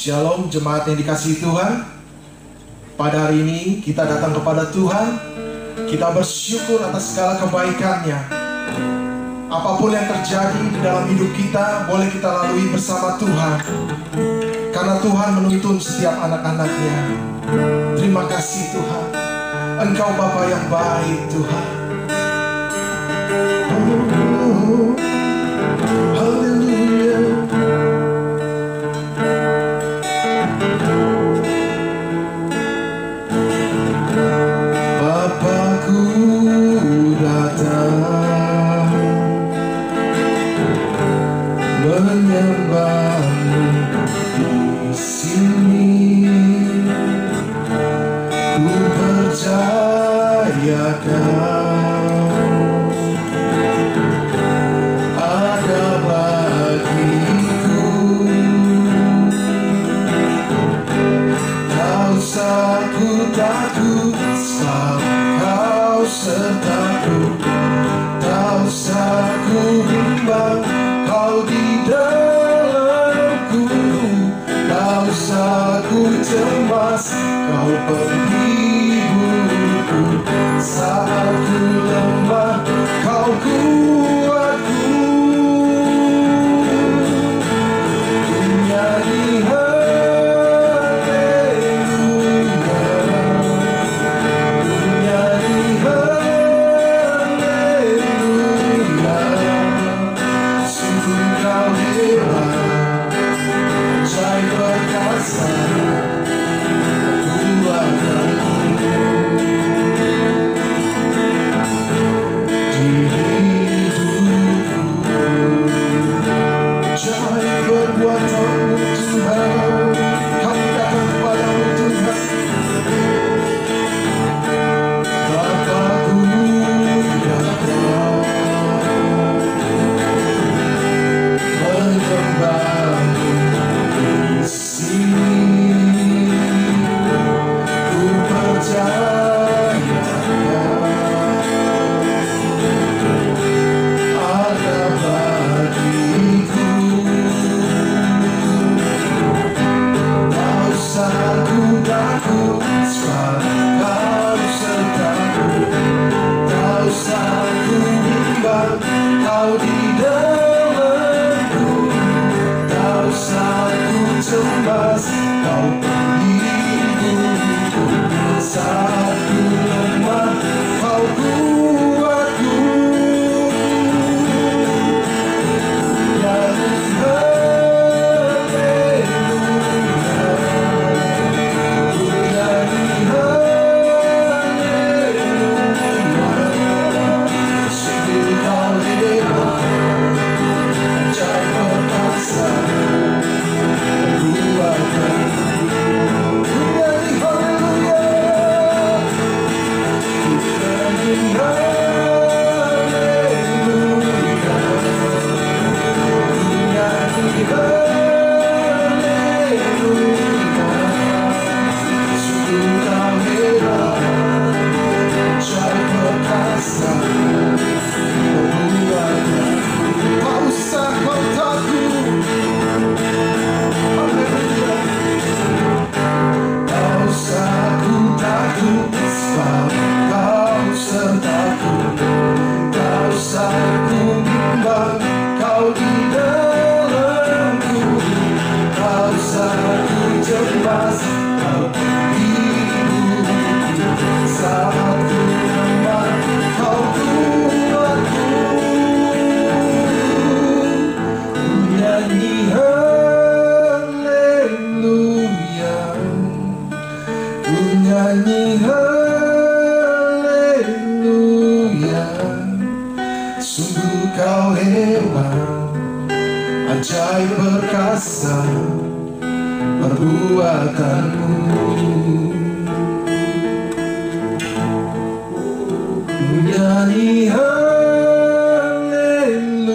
Shalom jemaat yang dikasihi Tuhan. Pada hari ini kita datang kepada Tuhan. Kita bersyukur atas segala kebaikan-Nya. Apapun yang terjadi di dalam hidup kita, boleh kita lalui bersama Tuhan. Karena Tuhan menuntun setiap anak-anak-Nya. Terima kasih Tuhan. Engkau Bapa yang baik Tuhan. Haleluya. Bapakku datang menyembahmu di sini. Ku percaya Kau ada bagiku. Tak usah ku takut, sebab Kau sertaku. Tak usah ku bimbang, Kau di dalamku. Tak usah ku cemas, Kau penghiburku. Saat ku lemah, Kau kuatku. Ku nyanyi haleluya, ku nyanyi haleluya. Sungguh Kau hebat, ajaib perkasa, Tuhanku. Di hidupku, ajaib perbuatan-Mu Tuhan. Kami datang kepadamu Tuhan. Bapakku datang menyembahmu di sini. Ku percaya ada bagiku. Tak usah ku takut, sebab Kau sertaku. Tak usah ku bimbang, Kau di dalamku. Tak usah ku cemas, Kau penghiburku. Saat ku lemah, Kau kuatku. Nyanyi haleluya, ku nyanyi haleluya. Sungguh Kau hebat, ajaib perkasa, perbuatanmu. Ku nyanyi haleluya, ku nyanyi haleluya, ku nyanyi haleluya. Sungguh Kau hebat, ajaib perkasa, perbuatanmu. Tak usah kau takut, haleluya. Tak usah ku takut, sebab Kau sertaku. Tak usah ku bimbang, Kau di dalamku. Tak usah ku cemas, Kau penghiburku. Saat ku lemah, Kau kuatku. Ku nyanyi haleluya, ku nyanyi haleluya. Sungguh Kau hebat, ajaib perkasa, perbuatanmu. Ku nyanyi haleluya,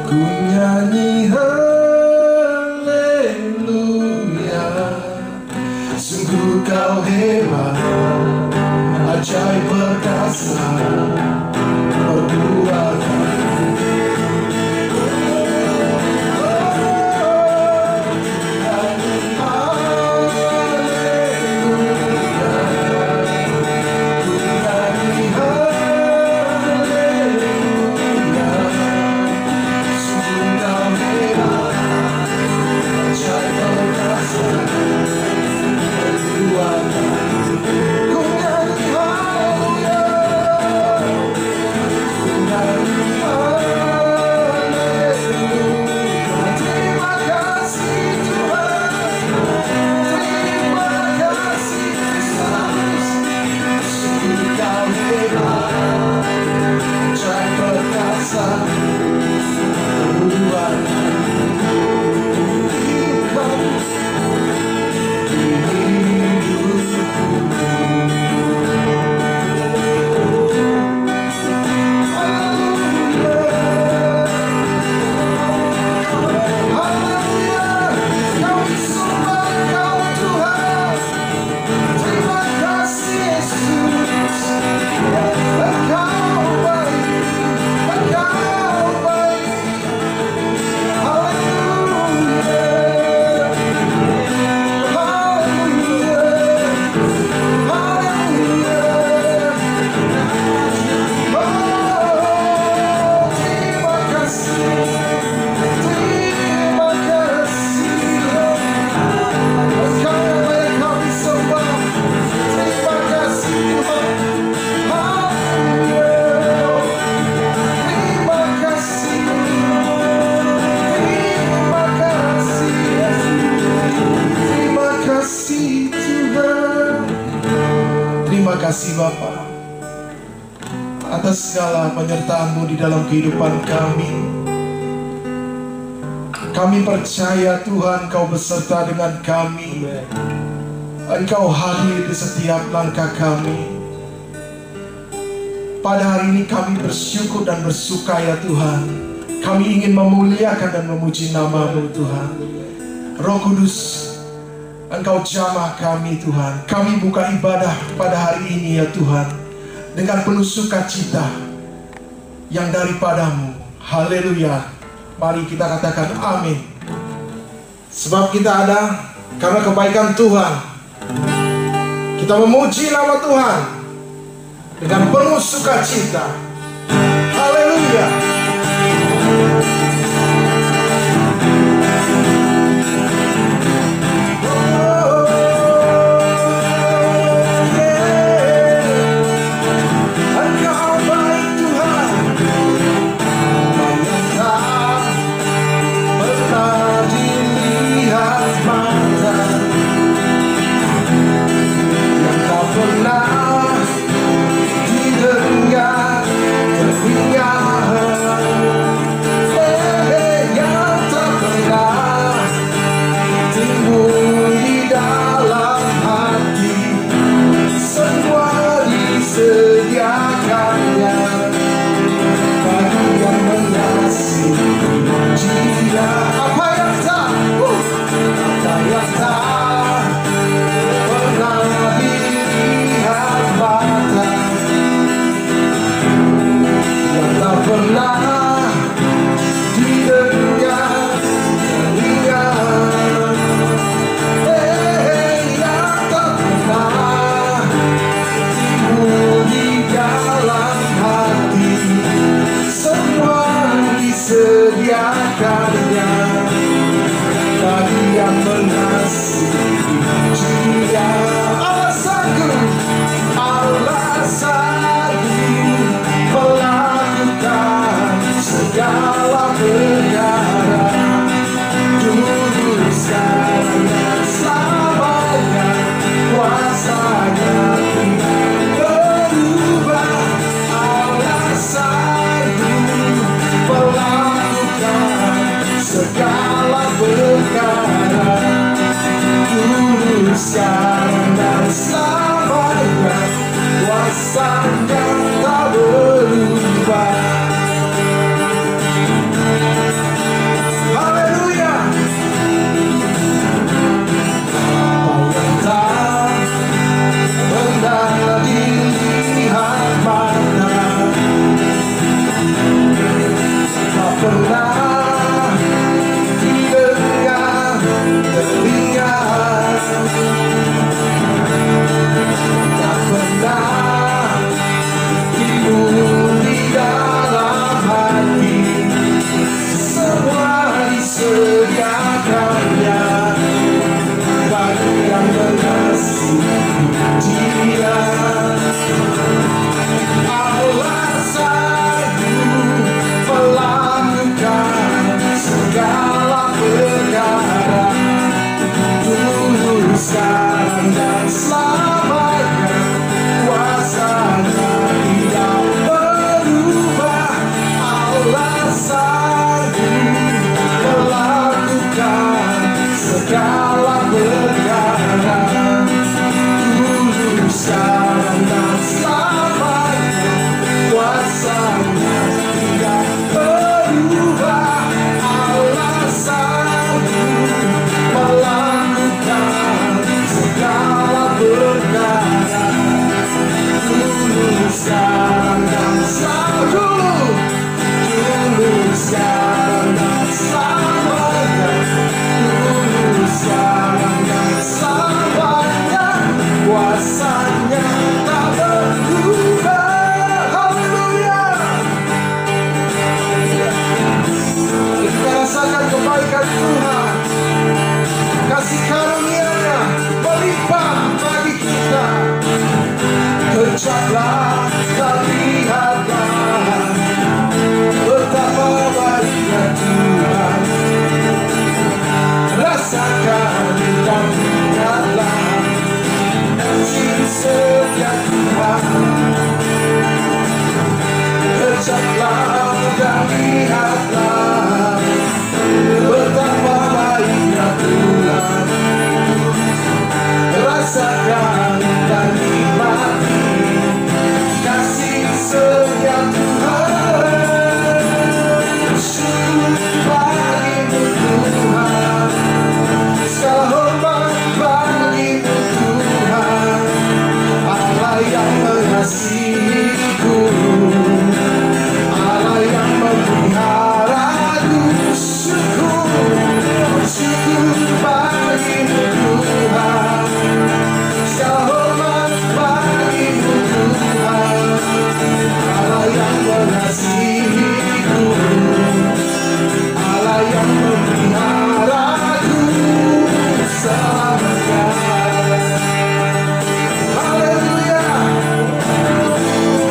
ku nyanyi haleluya. Sungguh Kau hebat, ajaib perkasa, perbuatanmu. kasih Bapa atas segala penyertaan-Mu di dalam kehidupan kami. Kami percaya Tuhan Kau beserta dengan kami. Engkau hadir di setiap langkah kami. Pada hari ini kami bersyukur dan bersuka ya Tuhan. Kami ingin memuliakan dan memuji nama-Mu Tuhan. Roh Kudus, Engkau jamah kami Tuhan. Kami buka ibadah pada hari ini ya Tuhan, dengan penuh sukacita yang daripada-Mu. Haleluya. Mari kita katakan amin. Sebab kita ada karena kebaikan Tuhan. Kita memuji nama Tuhan dengan penuh sukacita. Haleluya. Ucaplah dan lihatlah betapa baiknya Tuhan. Rasakan dan ingatlah kasih setia Tuhan. Kejaplah dan lihatlah betapa baiknya Tuhan. Rasakan dan nikmati kasih setia Tuhan. Syukur bagimu Tuhan, segala hormat bagimu Tuhan, Allah yang mengasihiku, Allah yang memeliharaku. Syukur, syukur bagimu Tuhan, segala hormat bagimu Tuhan, Allah yang mengasihiku, Allah yang memeliharaku selamanya. Haleluya.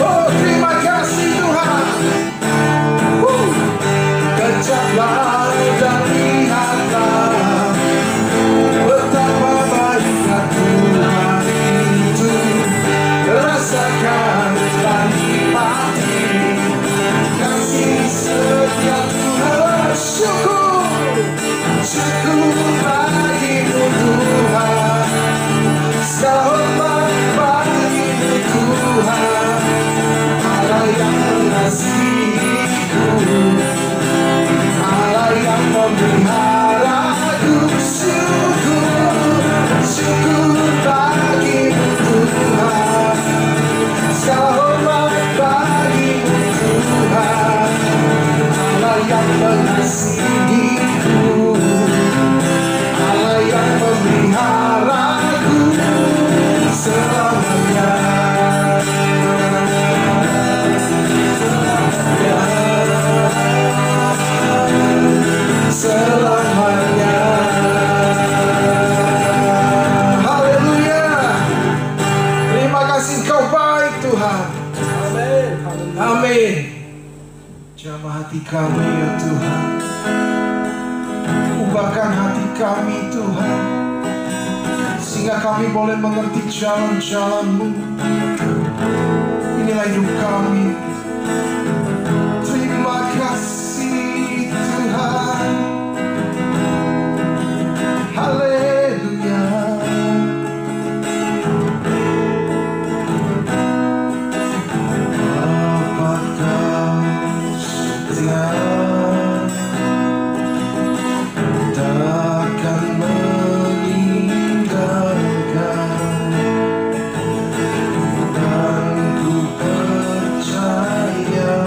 Oh, terima kasih Tuhan. Kejaplah dan lihatlah betapa baiknya Tuhan itu. Rasakan dan nikmati kasih setia Tuhan. Syukur, syukur bagimu Tuhan, segala hormat bagimu Tuhan, Allah yang mengasihiku, Allah yang memeliharaku. Syukur, syukur bagimu Tuhan, segala hormat bagimu Tuhan, Allah yang mengasihiku, Allah yang memeliharaku selamanya. Selamanya. Haleluya. Terima kasih Kau baik Tuhan. Amin. Amin. Jamah hati kami ya Tuhan, ubahkan hati kami Tuhan, sehingga kami boleh mengerti jalan-jalan-Mu. Inilah hidup kami. Terima kasih Tuhan. Haleluya. Apakah setia takkan meninggalkan, dan ku percaya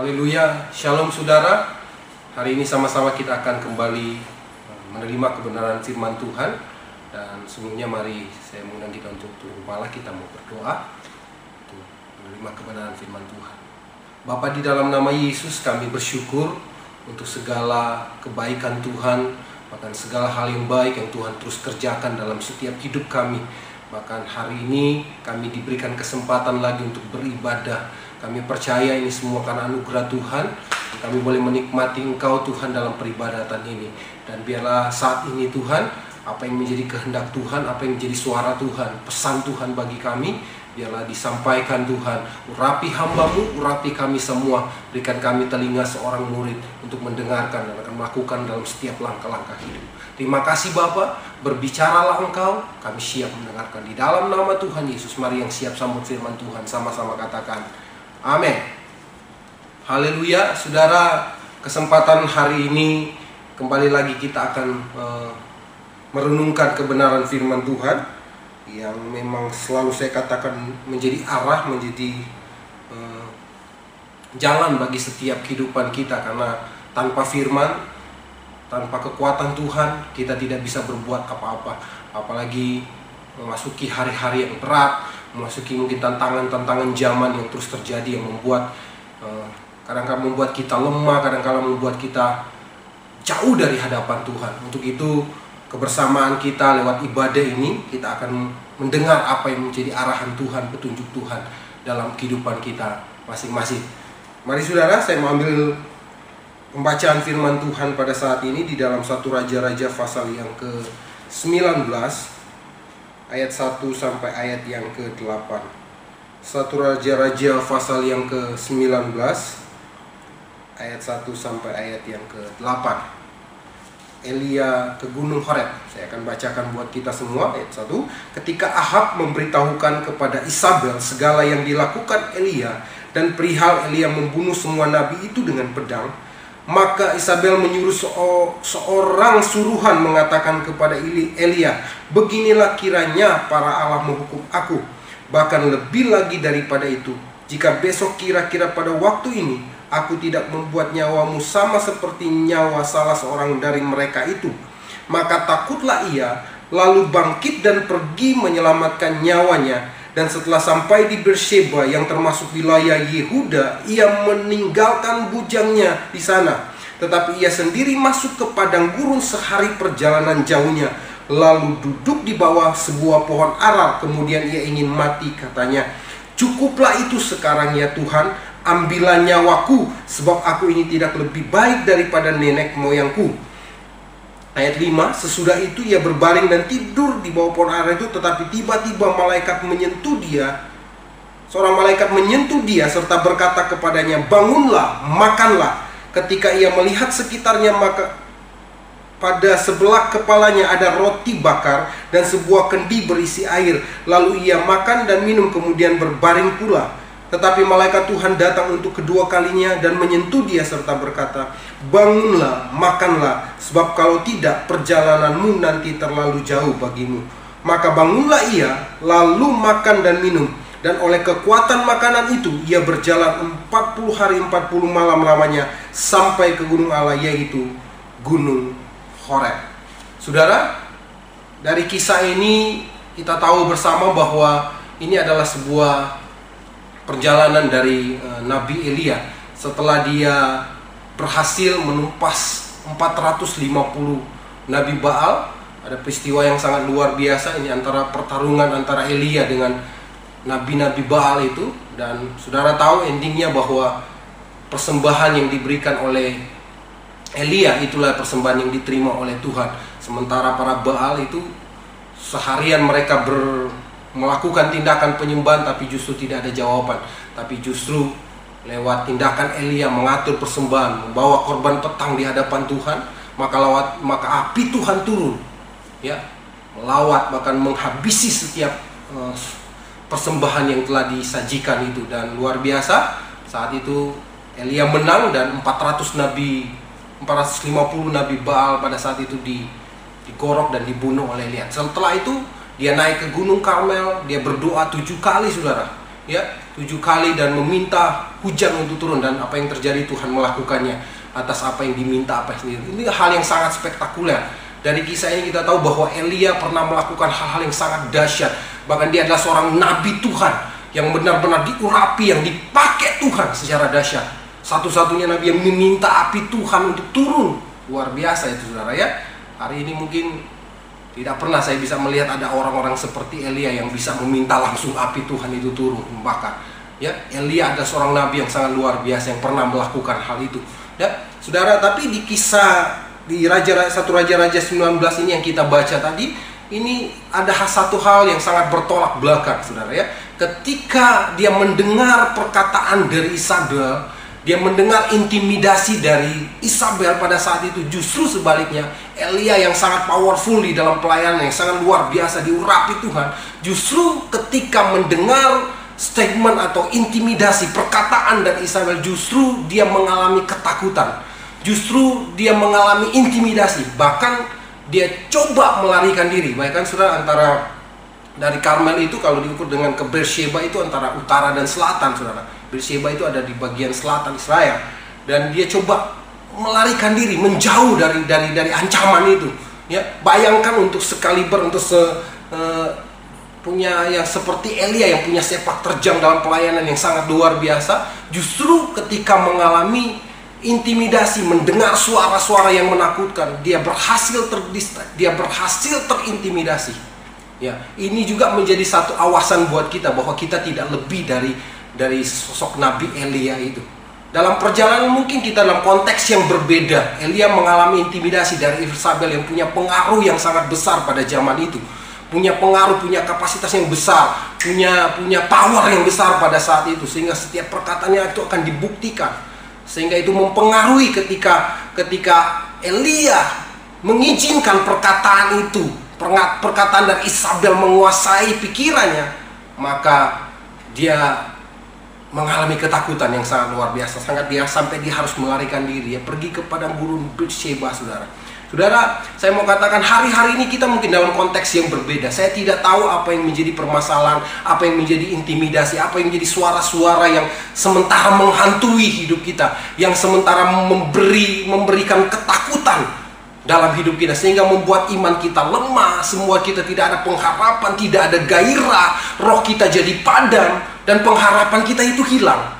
Haleluya, shalom saudara. Hari ini sama-sama kita akan kembali menerima kebenaran firman Tuhan. Dan sebelumnya mari saya mengundang kita untuk turun kepala, kita mau berdoa untuk menerima kebenaran firman Tuhan. Bapa, di dalam nama Yesus kami bersyukur untuk segala kebaikan Tuhan, bahkan segala hal yang baik yang Tuhan terus kerjakan dalam setiap hidup kami. Bahkan hari ini kami diberikan kesempatan lagi untuk beribadah. Kami percaya ini semua karena anugerah Tuhan. Kami boleh menikmati Engkau Tuhan dalam peribadatan ini. Dan biarlah saat ini Tuhan, apa yang menjadi kehendak Tuhan, apa yang menjadi suara Tuhan, pesan Tuhan bagi kami, biarlah disampaikan Tuhan. Urapi hamba-Mu, urapi kami semua. Berikan kami telinga seorang murid untuk mendengarkan dan akan melakukan dalam setiap langkah-langkah hidup. Terima kasih Bapa, berbicaralah Engkau, kami siap mendengarkan. Di dalam nama Tuhan Yesus, mari yang siap sambut firman Tuhan, sama-sama katakan amin. Haleluya, saudara. Kesempatan hari ini kembali lagi kita akan merenungkan kebenaran firman Tuhan yang memang selalu saya katakan menjadi arah, menjadi jalan bagi setiap kehidupan kita. Karena tanpa firman, tanpa kekuatan Tuhan, kita tidak bisa berbuat apa-apa. Apalagi memasuki hari-hari yang berat, memasuki mungkin tantangan-tantangan zaman yang terus terjadi, yang membuat kadang-kadang membuat kita lemah, kadang-kadang membuat kita jauh dari hadapan Tuhan. Untuk itu kebersamaan kita lewat ibadah ini, kita akan mendengar apa yang menjadi arahan Tuhan, petunjuk Tuhan dalam kehidupan kita masing-masing. Mari saudara, saya mau ambil pembacaan firman Tuhan pada saat ini di dalam 1 Raja-Raja pasal yang ke-19 ayat 1 sampai ayat yang ke-8. 1 Raja-Raja pasal yang ke-19 ayat 1 sampai ayat yang ke-8. Elia ke Gunung Horeb. Saya akan bacakan buat kita semua. Ayat 1. Ketika Ahab memberitahukan kepada Isabel segala yang dilakukan Elia dan perihal Elia membunuh semua nabi itu dengan pedang, maka Isabel menyuruh seorang suruhan mengatakan kepada Elia, beginilah kiranya para Allah menghukum aku. Bahkan lebih lagi daripada itu, jika besok kira-kira pada waktu ini aku tidak membuat nyawamu sama seperti nyawa salah seorang dari mereka itu, maka takutlah ia, lalu bangkit dan pergi menyelamatkan nyawanya. Dan setelah sampai di Beersheba yang termasuk wilayah Yehuda, ia meninggalkan bujangnya di sana. Tetapi ia sendiri masuk ke padang gurun sehari perjalanan jauhnya, lalu duduk di bawah sebuah pohon ara. Kemudian ia ingin mati, katanya, cukuplah itu sekarang ya Tuhan, ambillah nyawaku, sebab aku ini tidak lebih baik daripada nenek moyangku. Ayat 5, sesudah itu ia berbaring dan tidur di bawah pohon ara itu, tetapi tiba-tiba malaikat menyentuh dia. Seorang malaikat menyentuh dia serta berkata kepadanya, bangunlah, makanlah. Ketika ia melihat sekitarnya, maka pada sebelah kepalanya ada roti bakar dan sebuah kendi berisi air. Lalu ia makan dan minum, kemudian berbaring pula. Tetapi malaikat Tuhan datang untuk kedua kalinya dan menyentuh dia serta berkata, bangunlah, makanlah, sebab kalau tidak perjalananmu nanti terlalu jauh bagimu. Maka bangunlah ia, lalu makan dan minum. Dan oleh kekuatan makanan itu ia berjalan 40 hari 40 malam lamanya sampai ke gunung Allah, yaitu Gunung Horeb. Saudara, dari kisah ini kita tahu bersama bahwa ini adalah sebuah perjalanan dari Nabi Elia setelah dia berhasil menumpas 450 Nabi Baal. Ada peristiwa yang sangat luar biasa ini antara pertarungan antara Elia dengan nabi-nabi Baal itu. Dan saudara tahu endingnya bahwa persembahan yang diberikan oleh Elia itulah persembahan yang diterima oleh Tuhan. Sementara para Baal itu seharian mereka melakukan tindakan penyembahan, tapi justru tidak ada jawaban. Tapi justru lewat tindakan Elia mengatur persembahan, membawa korban petang di hadapan Tuhan, maka api Tuhan turun, ya, melawat bahkan menghabisi setiap persembahan yang telah disajikan itu. Dan luar biasa, saat itu Elia menang dan 450 nabi Baal pada saat itu digorok dan dibunuh oleh Elia. Setelah itu dia naik ke Gunung Karmel, dia berdoa 7 kali, saudara. ya 7 kali dan meminta hujan untuk turun, dan apa yang terjadi Tuhan melakukannya atas apa yang diminta apa sendiri. Ini hal yang sangat spektakuler. Dari kisah ini kita tahu bahwa Elia pernah melakukan hal-hal yang sangat dahsyat. Bahkan dia adalah seorang nabi Tuhan yang benar-benar diurapi, yang dipakai Tuhan secara dahsyat. Satu-satunya nabi yang meminta api Tuhan untuk turun. Luar biasa itu saudara ya. Hari ini mungkin tidak pernah saya bisa melihat ada orang-orang seperti Elia yang bisa meminta langsung api Tuhan itu turun membakar. Ya, Elia ada seorang nabi yang sangat luar biasa yang pernah melakukan hal itu. Ya, saudara, tapi di kisah di satu Raja-Raja 19 ini yang kita baca tadi, ini ada satu hal yang sangat bertolak belakang saudara ya. Ketika dia mendengar perkataan dari Isabel, dia mendengar intimidasi dari Isabel pada saat itu, justru sebaliknya Elia yang sangat powerful di dalam pelayanan, yang sangat luar biasa diurapi Tuhan, justru ketika mendengar statement atau intimidasi perkataan dari Isabel, justru dia mengalami ketakutan, justru dia mengalami intimidasi, bahkan dia coba melarikan diri. Bahkan saudara, antara dari Karmel itu kalau diukur dengan ke Beersheba itu antara utara dan selatan saudara. Beersheba itu ada di bagian selatan Israel, dan dia coba melarikan diri, menjauh dari ancaman itu. Ya, bayangkan untuk sekaliber untuk punya yang seperti Elia yang punya sepak terjang dalam pelayanan yang sangat luar biasa, justru ketika mengalami intimidasi, mendengar suara-suara yang menakutkan, dia berhasil terintimidasi. Ya, ini juga menjadi satu awasan buat kita bahwa kita tidak lebih dari sosok Nabi Elia itu. Dalam perjalanan mungkin kita dalam konteks yang berbeda. Elia mengalami intimidasi dari Isabel yang punya pengaruh yang sangat besar pada zaman itu. Punya pengaruh, punya kapasitas yang besar, punya power yang besar pada saat itu, sehingga setiap perkataannya itu akan dibuktikan. Sehingga itu mempengaruhi ketika Elia mengizinkan perkataan itu, perkataan dari Isabel menguasai pikirannya, maka dia mengalami ketakutan yang sangat luar biasa, sampai dia harus melarikan diri, ya, pergi ke padang gurun Beersheba saudara. Saudara, saya mau katakan hari-hari ini kita mungkin dalam konteks yang berbeda. Saya tidak tahu apa yang menjadi permasalahan, apa yang menjadi intimidasi, apa yang menjadi suara-suara yang sementara menghantui hidup kita, yang sementara memberikan ketakutan dalam hidup kita, sehingga membuat iman kita lemah, semua kita tidak ada pengharapan, tidak ada gairah, roh kita jadi padam, dan pengharapan kita itu hilang.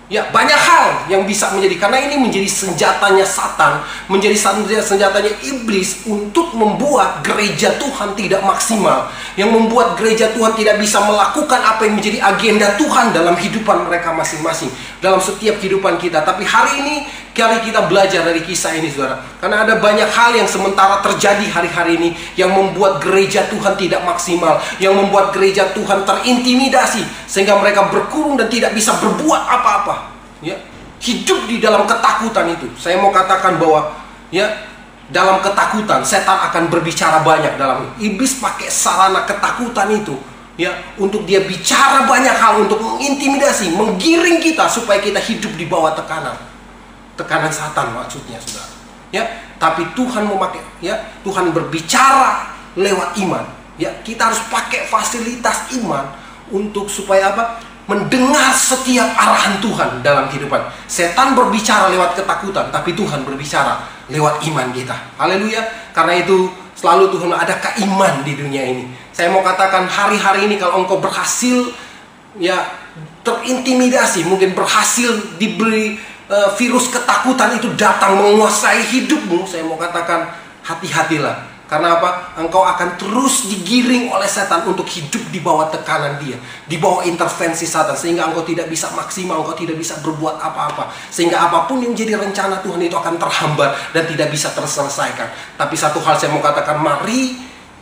Ya, banyak hal yang bisa menjadi, karena ini menjadi senjatanya Satan, menjadi senjatanya iblis untuk membuat gereja Tuhan tidak maksimal, yang membuat gereja Tuhan tidak bisa melakukan apa yang menjadi agenda Tuhan dalam kehidupan mereka masing-masing, dalam setiap kehidupan kita. Tapi hari ini kita belajar dari kisah ini saudara, karena ada banyak hal yang sementara terjadi hari-hari ini yang membuat gereja Tuhan tidak maksimal, yang membuat gereja Tuhan terintimidasi sehingga mereka berkurung dan tidak bisa berbuat apa-apa. Ya, hidup di dalam ketakutan itu. Saya mau katakan bahwa ya, dalam ketakutan setan akan berbicara banyak dalam iblis pakai sarana ketakutan itu, ya, untuk dia bicara banyak hal untuk mengintimidasi, menggiring kita supaya kita hidup di bawah tekanan Satan maksudnya saudara. Ya, tapi Tuhan memakai, ya, Tuhan berbicara lewat iman. Ya, kita harus pakai fasilitas iman untuk supaya apa? Mendengar setiap arahan Tuhan dalam kehidupan. Setan berbicara lewat ketakutan, tapi Tuhan berbicara lewat iman kita. Haleluya. Karena itu selalu Tuhan ada keiman di dunia ini. Saya mau katakan hari-hari ini kalau engkau berhasil ya terintimidasi, mungkin berhasil diberi virus ketakutan itu datang menguasai hidupmu, saya mau katakan hati-hatilah. Karena apa? Engkau akan terus digiring oleh setan untuk hidup di bawah tekanan dia, di bawah intervensi Satan, sehingga engkau tidak bisa maksimal, engkau tidak bisa berbuat apa-apa, sehingga apapun yang menjadi rencana Tuhan itu akan terhambat dan tidak bisa terselesaikan. Tapi satu hal saya mau katakan, mari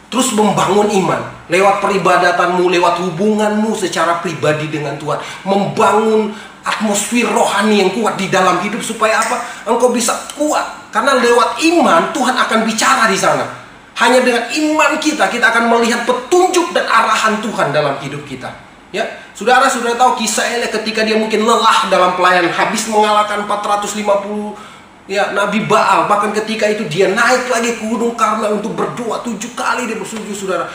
terus membangun iman lewat peribadatanmu, lewat hubunganmu secara pribadi dengan Tuhan, membangun atmosfer rohani yang kuat di dalam hidup supaya apa? Engkau bisa kuat, karena lewat iman Tuhan akan bicara di sana. Hanya dengan iman kita akan melihat petunjuk dan arahan Tuhan dalam hidup kita. Ya, saudara tahu kisah Elia ketika dia mungkin lelah dalam pelayanan, habis mengalahkan 450 ya Nabi Baal. Bahkan ketika itu dia naik lagi ke Gunung Karmel untuk berdoa 7 kali dia bersujud saudara.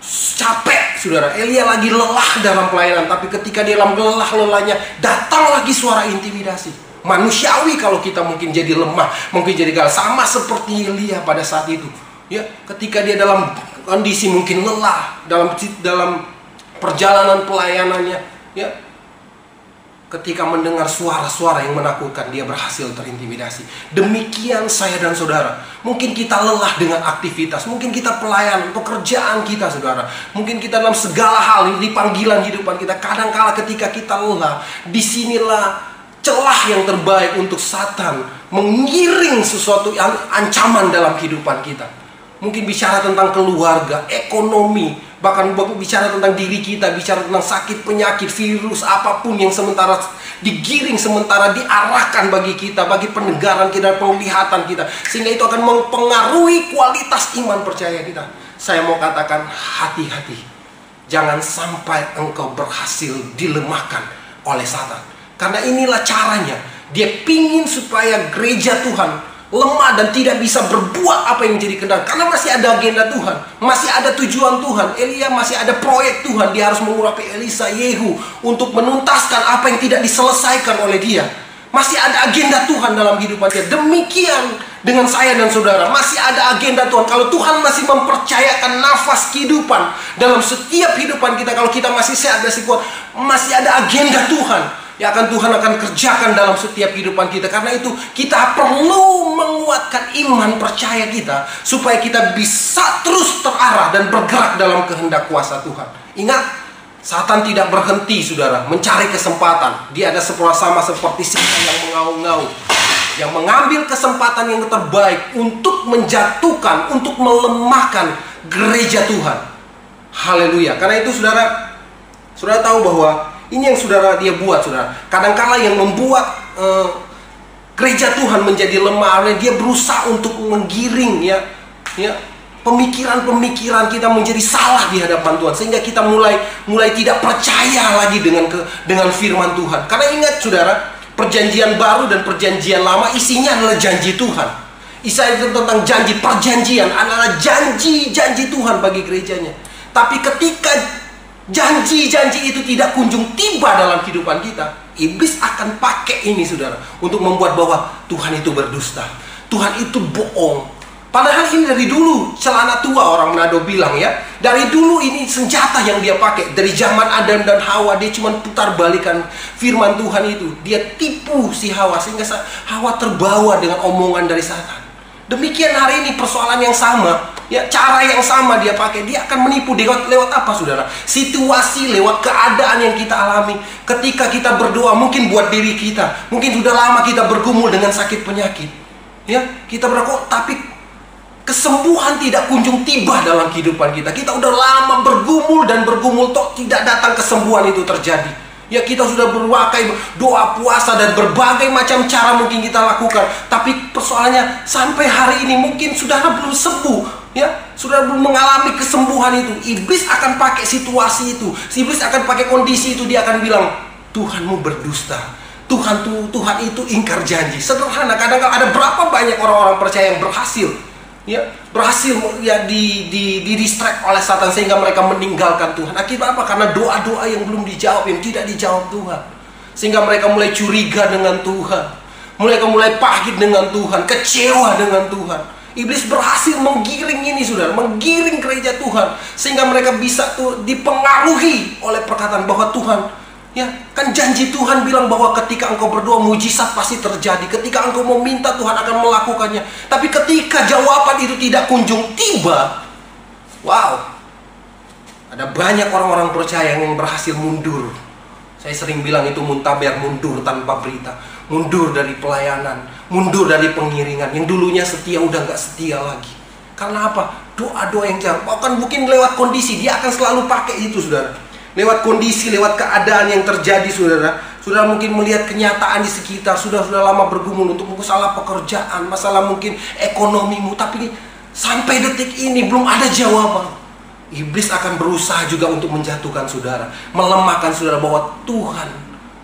capek, saudara. Elia lagi lelah dalam pelayanan, tapi ketika dia dalam lelah-lelahnya, datang lagi suara intimidasi. Manusiawi kalau kita mungkin jadi lemah, mungkin jadi gagal, sama seperti Elia pada saat itu. Ya, ketika dia dalam kondisi mungkin lelah dalam perjalanan pelayanannya, ya, ketika mendengar suara-suara yang menakutkan, dia berhasil terintimidasi. Demikian saya dan saudara. Mungkin kita lelah dengan aktivitas, mungkin kita pelayan, pekerjaan kita, saudara. Mungkin kita dalam segala hal, di panggilan hidupan kita. Kadang-kala ketika kita lelah, disinilah celah yang terbaik untuk Satan mengiring sesuatu yang ancaman dalam kehidupan kita. Mungkin bicara tentang keluarga, ekonomi, bahkan bicara tentang diri kita, bicara tentang sakit, penyakit, virus, apapun yang sementara digiring, sementara diarahkan bagi kita, bagi pendengaran kita, penglihatan kita, sehingga itu akan mempengaruhi kualitas iman percaya kita. Saya mau katakan, hati-hati, jangan sampai engkau berhasil dilemahkan oleh Satan. Karena inilah caranya, dia pingin supaya gereja Tuhan lemah dan tidak bisa berbuat apa yang menjadi kehendak. Karena masih ada agenda Tuhan, masih ada tujuan Tuhan. Elia masih ada proyek Tuhan. Dia harus mengurapi Elisa, Yehu, untuk menuntaskan apa yang tidak diselesaikan oleh dia. Masih ada agenda Tuhan dalam kehidupan dia. Demikian dengan saya dan saudara, masih ada agenda Tuhan. Kalau Tuhan masih mempercayakan nafas kehidupan dalam setiap kehidupan kita, kalau kita masih sehat, masih kuat, masih ada agenda Tuhan yang Tuhan akan kerjakan dalam setiap kehidupan kita. Karena itu kita perlu menguatkan iman percaya kita, supaya kita bisa terus terarah dan bergerak dalam kehendak kuasa Tuhan. Ingat, Satan tidak berhenti, saudara, mencari kesempatan. Dia ada sama seperti singa yang mengaum-ngaum, yang mengambil kesempatan yang terbaik untuk menjatuhkan, untuk melemahkan gereja Tuhan. Haleluya. Karena itu saudara tahu bahwa ini yang saudara dia buat, saudara. Kadangkala yang membuat gereja Tuhan menjadi lemah, dia berusaha untuk menggiring ya pemikiran-pemikiran kita menjadi salah di hadapan Tuhan, sehingga kita mulai tidak percaya lagi dengan firman Tuhan. Karena ingat, saudara, perjanjian baru dan perjanjian lama isinya adalah janji Tuhan. Isa itu tentang janji, perjanjian adalah janji-janji Tuhan bagi gerejanya. Tapi ketika janji-janji itu tidak kunjung tiba dalam kehidupan kita, iblis akan pakai ini, saudara, untuk membuat bahwa Tuhan itu berdusta, Tuhan itu bohong. Padahal ini dari dulu celana tua, orang Manado bilang ya. Dari dulu ini senjata yang dia pakai. Dari zaman Adam dan Hawa, dia cuma putar balikan firman Tuhan itu. Dia tipu si Hawa, sehingga Hawa terbawa dengan omongan dari Satan. Demikian hari ini persoalan yang sama, ya, cara yang sama dia pakai. Dia akan menipu lewat apa, saudara? Situasi, lewat keadaan yang kita alami. Ketika kita berdoa, mungkin buat diri kita, mungkin sudah lama kita bergumul dengan sakit penyakit, ya, kita berdoa, tapi kesembuhan tidak kunjung tiba dalam kehidupan kita. Kita udah lama bergumul dan bergumul, toh tidak datang kesembuhan itu terjadi. Ya, kita sudah berwakai doa, puasa, dan berbagai macam cara mungkin kita lakukan. Tapi persoalannya sampai hari ini mungkin saudara belum sembuh, ya, saudara belum mengalami kesembuhan itu. Iblis akan pakai situasi itu, iblis akan pakai kondisi itu. Dia akan bilang, Tuhanmu berdusta, Tuhan itu ingkar janji. Sederhana, kadang-kadang ada berapa banyak orang-orang percaya yang berhasil di distract oleh Satan, sehingga mereka meninggalkan Tuhan. Akibat apa? Karena doa-doa yang belum dijawab, yang tidak dijawab Tuhan, sehingga mereka mulai curiga dengan Tuhan, mereka mulai pahit dengan Tuhan, kecewa dengan Tuhan. Iblis berhasil menggiring ini, saudara, menggiring gereja Tuhan, sehingga mereka bisa dipengaruhi oleh perkataan bahwa Tuhan, ya, kan janji Tuhan bilang bahwa ketika engkau berdoa, mujizat pasti terjadi. Ketika engkau meminta, Tuhan akan melakukannya. Tapi ketika jawaban itu tidak kunjung tiba, wow, ada banyak orang-orang percaya yang berhasil mundur. Saya sering bilang itu muntaber, mundur tanpa berita, mundur dari pelayanan, mundur dari pengiringan. Yang dulunya setia udah gak setia lagi. Karena apa? Doa-doa yang jauh. Bahkan mungkin lewat kondisi, dia akan selalu pakai itu, saudara. Lewat kondisi, lewat keadaan yang terjadi, saudara. Saudara mungkin melihat kenyataan di sekitar, sudah lama bergumul untuk masalah pekerjaan, masalah mungkin ekonomimu, tapi sampai detik ini belum ada jawaban. Iblis akan berusaha juga untuk menjatuhkan saudara, melemahkan saudara, bahwa Tuhan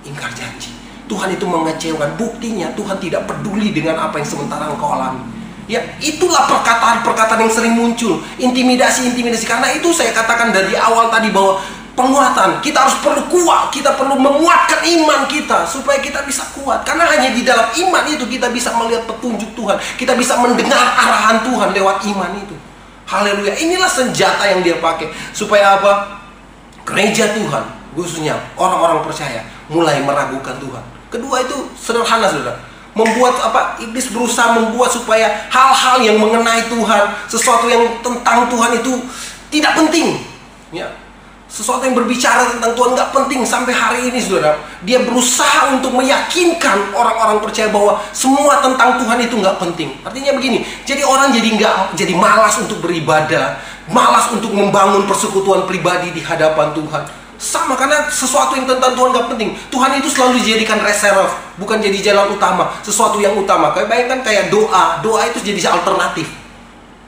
ingkar janji, Tuhan itu mengecewakan. Buktinya Tuhan tidak peduli dengan apa yang sementara engkau alami. Ya, itulah perkataan-perkataan yang sering muncul. Intimidasi. Karena itu saya katakan dari awal tadi bahwa penguatan, kita harus perlu kuat, kita perlu menguatkan iman kita supaya kita bisa kuat. Karena hanya di dalam iman itu kita bisa melihat petunjuk Tuhan, kita bisa mendengar arahan Tuhan lewat iman itu. Haleluya. Inilah senjata yang dia pakai supaya apa? Gereja Tuhan, khususnya orang-orang percaya, mulai meragukan Tuhan. Kedua itu sederhana, saudara. Membuat apa? Iblis berusaha membuat supaya hal-hal yang mengenai Tuhan, sesuatu yang tentang Tuhan itu tidak penting. Ya, sesuatu yang berbicara tentang Tuhan nggak penting. Sampai hari ini, saudara, dia berusaha untuk meyakinkan orang-orang percaya bahwa semua tentang Tuhan itu nggak penting. Artinya begini, jadi orang jadi malas untuk beribadah, malas untuk membangun persekutuan pribadi di hadapan Tuhan. Sama, karena sesuatu yang tentang Tuhan gak penting. Tuhan itu selalu dijadikan reserve, bukan jadi jalan utama, sesuatu yang utama. Kayak bayangkan kayak doa itu jadi alternatif.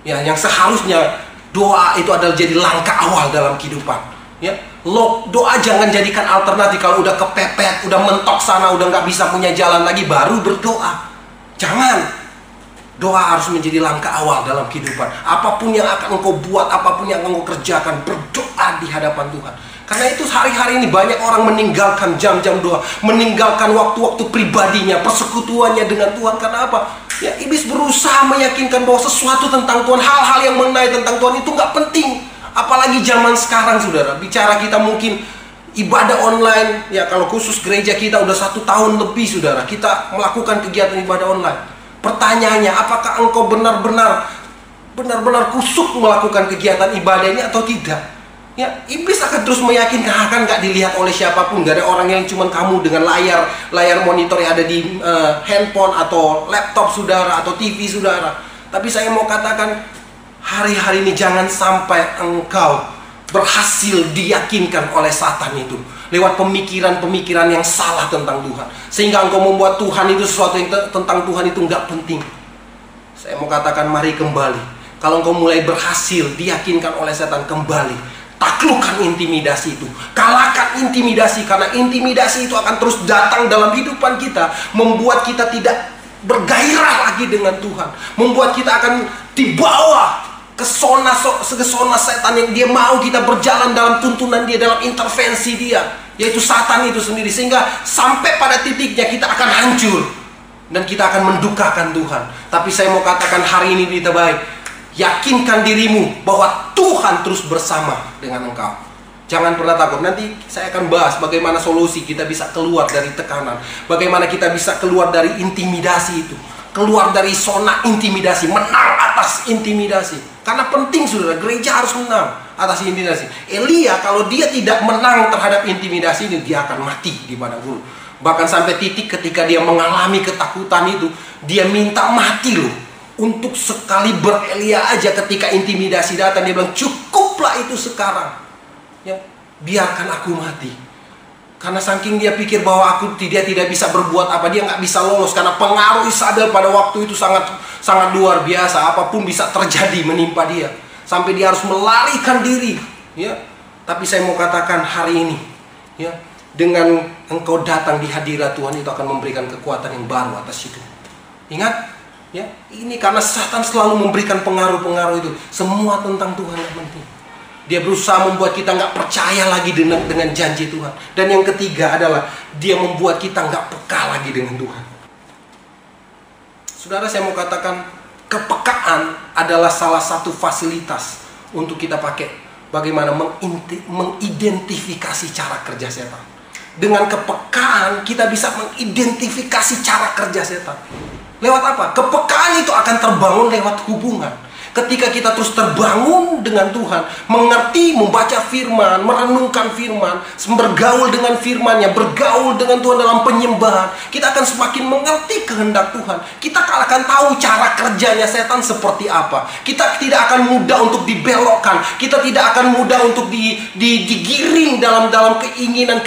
Ya, yang seharusnya doa itu adalah jadi langkah awal dalam kehidupan. Ya, doa jangan jadikan alternatif. Kalau udah kepepet, udah mentok sana, udah nggak bisa punya jalan lagi, baru berdoa. Jangan. Doa harus menjadi langkah awal dalam kehidupan. Apapun yang akan engkau buat, apapun yang engkau kerjakan, berdoa di hadapan Tuhan. Karena itu hari-hari ini banyak orang meninggalkan jam-jam doa, meninggalkan waktu-waktu pribadinya, persekutuannya dengan Tuhan. Karena apa? Ya, iblis berusaha meyakinkan bahwa sesuatu tentang Tuhan, hal-hal yang mengenai tentang Tuhan itu nggak penting. Apalagi zaman sekarang, saudara. Bicara kita mungkin ibadah online, ya kalau khusus gereja kita udah 1 tahun lebih, saudara, kita melakukan kegiatan ibadah online. Pertanyaannya, apakah engkau benar-benar kusuk melakukan kegiatan ibadah ini atau tidak? Ya, iblis akan terus meyakinkan, akan nggak dilihat oleh siapapun, nggak ada orang yang cuma kamu dengan layar monitor yang ada di handphone atau laptop saudara atau TV saudara. Tapi saya mau katakan hari-hari ini jangan sampai engkau berhasil diyakinkan oleh Satan itu lewat pemikiran-pemikiran yang salah tentang Tuhan, sehingga engkau membuat Tuhan itu sesuatu yang tentang Tuhan itu nggak penting. Saya mau katakan, mari kembali. Kalau engkau mulai berhasil diyakinkan oleh setan, kembali. Taklukkan intimidasi itu, kalahkan intimidasi, karena intimidasi itu akan terus datang dalam kehidupan kita, membuat kita tidak bergairah lagi dengan Tuhan, membuat kita akan dibawa ke zona setan yang dia mau kita berjalan dalam tuntunan dia, dalam intervensi dia, yaitu Satan itu sendiri, sehingga sampai pada titiknya kita akan hancur dan kita akan mendukakan Tuhan. Tapi saya mau katakan hari ini kita baik, yakinkan dirimu bahwa Tuhan terus bersama dengan engkau. Jangan pernah takut. Nanti saya akan bahas bagaimana solusi kita bisa keluar dari tekanan, bagaimana kita bisa keluar dari intimidasi itu, keluar dari zona intimidasi, menang atas intimidasi. Karena penting, saudara, gereja harus menang atas intimidasi. Elia kalau dia tidak menang terhadap intimidasi ini, dia akan mati di padang gurun. Bahkan sampai titik ketika dia mengalami ketakutan itu, dia minta mati loh. Untuk sekali Elia aja ketika intimidasi datang, dia bilang, cukuplah itu sekarang, ya, biarkan aku mati. Karena saking dia pikir bahwa dia tidak bisa berbuat apa, dia nggak bisa lolos, karena pengaruh Isabel pada waktu itu sangat luar biasa. Apapun bisa terjadi menimpa dia, sampai dia harus melarikan diri, ya. Tapi saya mau katakan hari ini, ya, dengan engkau datang di hadirat Tuhan, itu akan memberikan kekuatan yang baru atas hidup. Ingat, ya, ini karena Satan selalu memberikan pengaruh-pengaruh itu. Semua tentang Tuhan yang penting. Dia berusaha membuat kita nggak percaya lagi dengan janji Tuhan. Dan yang ketiga adalah dia membuat kita nggak peka lagi dengan Tuhan. Saudara, saya mau katakan, kepekaan adalah salah satu fasilitas untuk kita pakai bagaimana mengidentifikasi cara kerja setan. Dengan kepekaan kita bisa mengidentifikasi cara kerja setan. Lewat apa? Kepekaan itu akan terbangun lewat hubungan. Ketika kita terus terbangun dengan Tuhan, mengerti, membaca firman, merenungkan firman, bergaul dengan firman-Nya, bergaul dengan Tuhan dalam penyembahan, kita akan semakin mengerti kehendak Tuhan. Kita akan tahu cara kerjanya setan seperti apa. Kita tidak akan mudah untuk dibelokkan. Kita tidak akan mudah untuk digiring dalam keinginan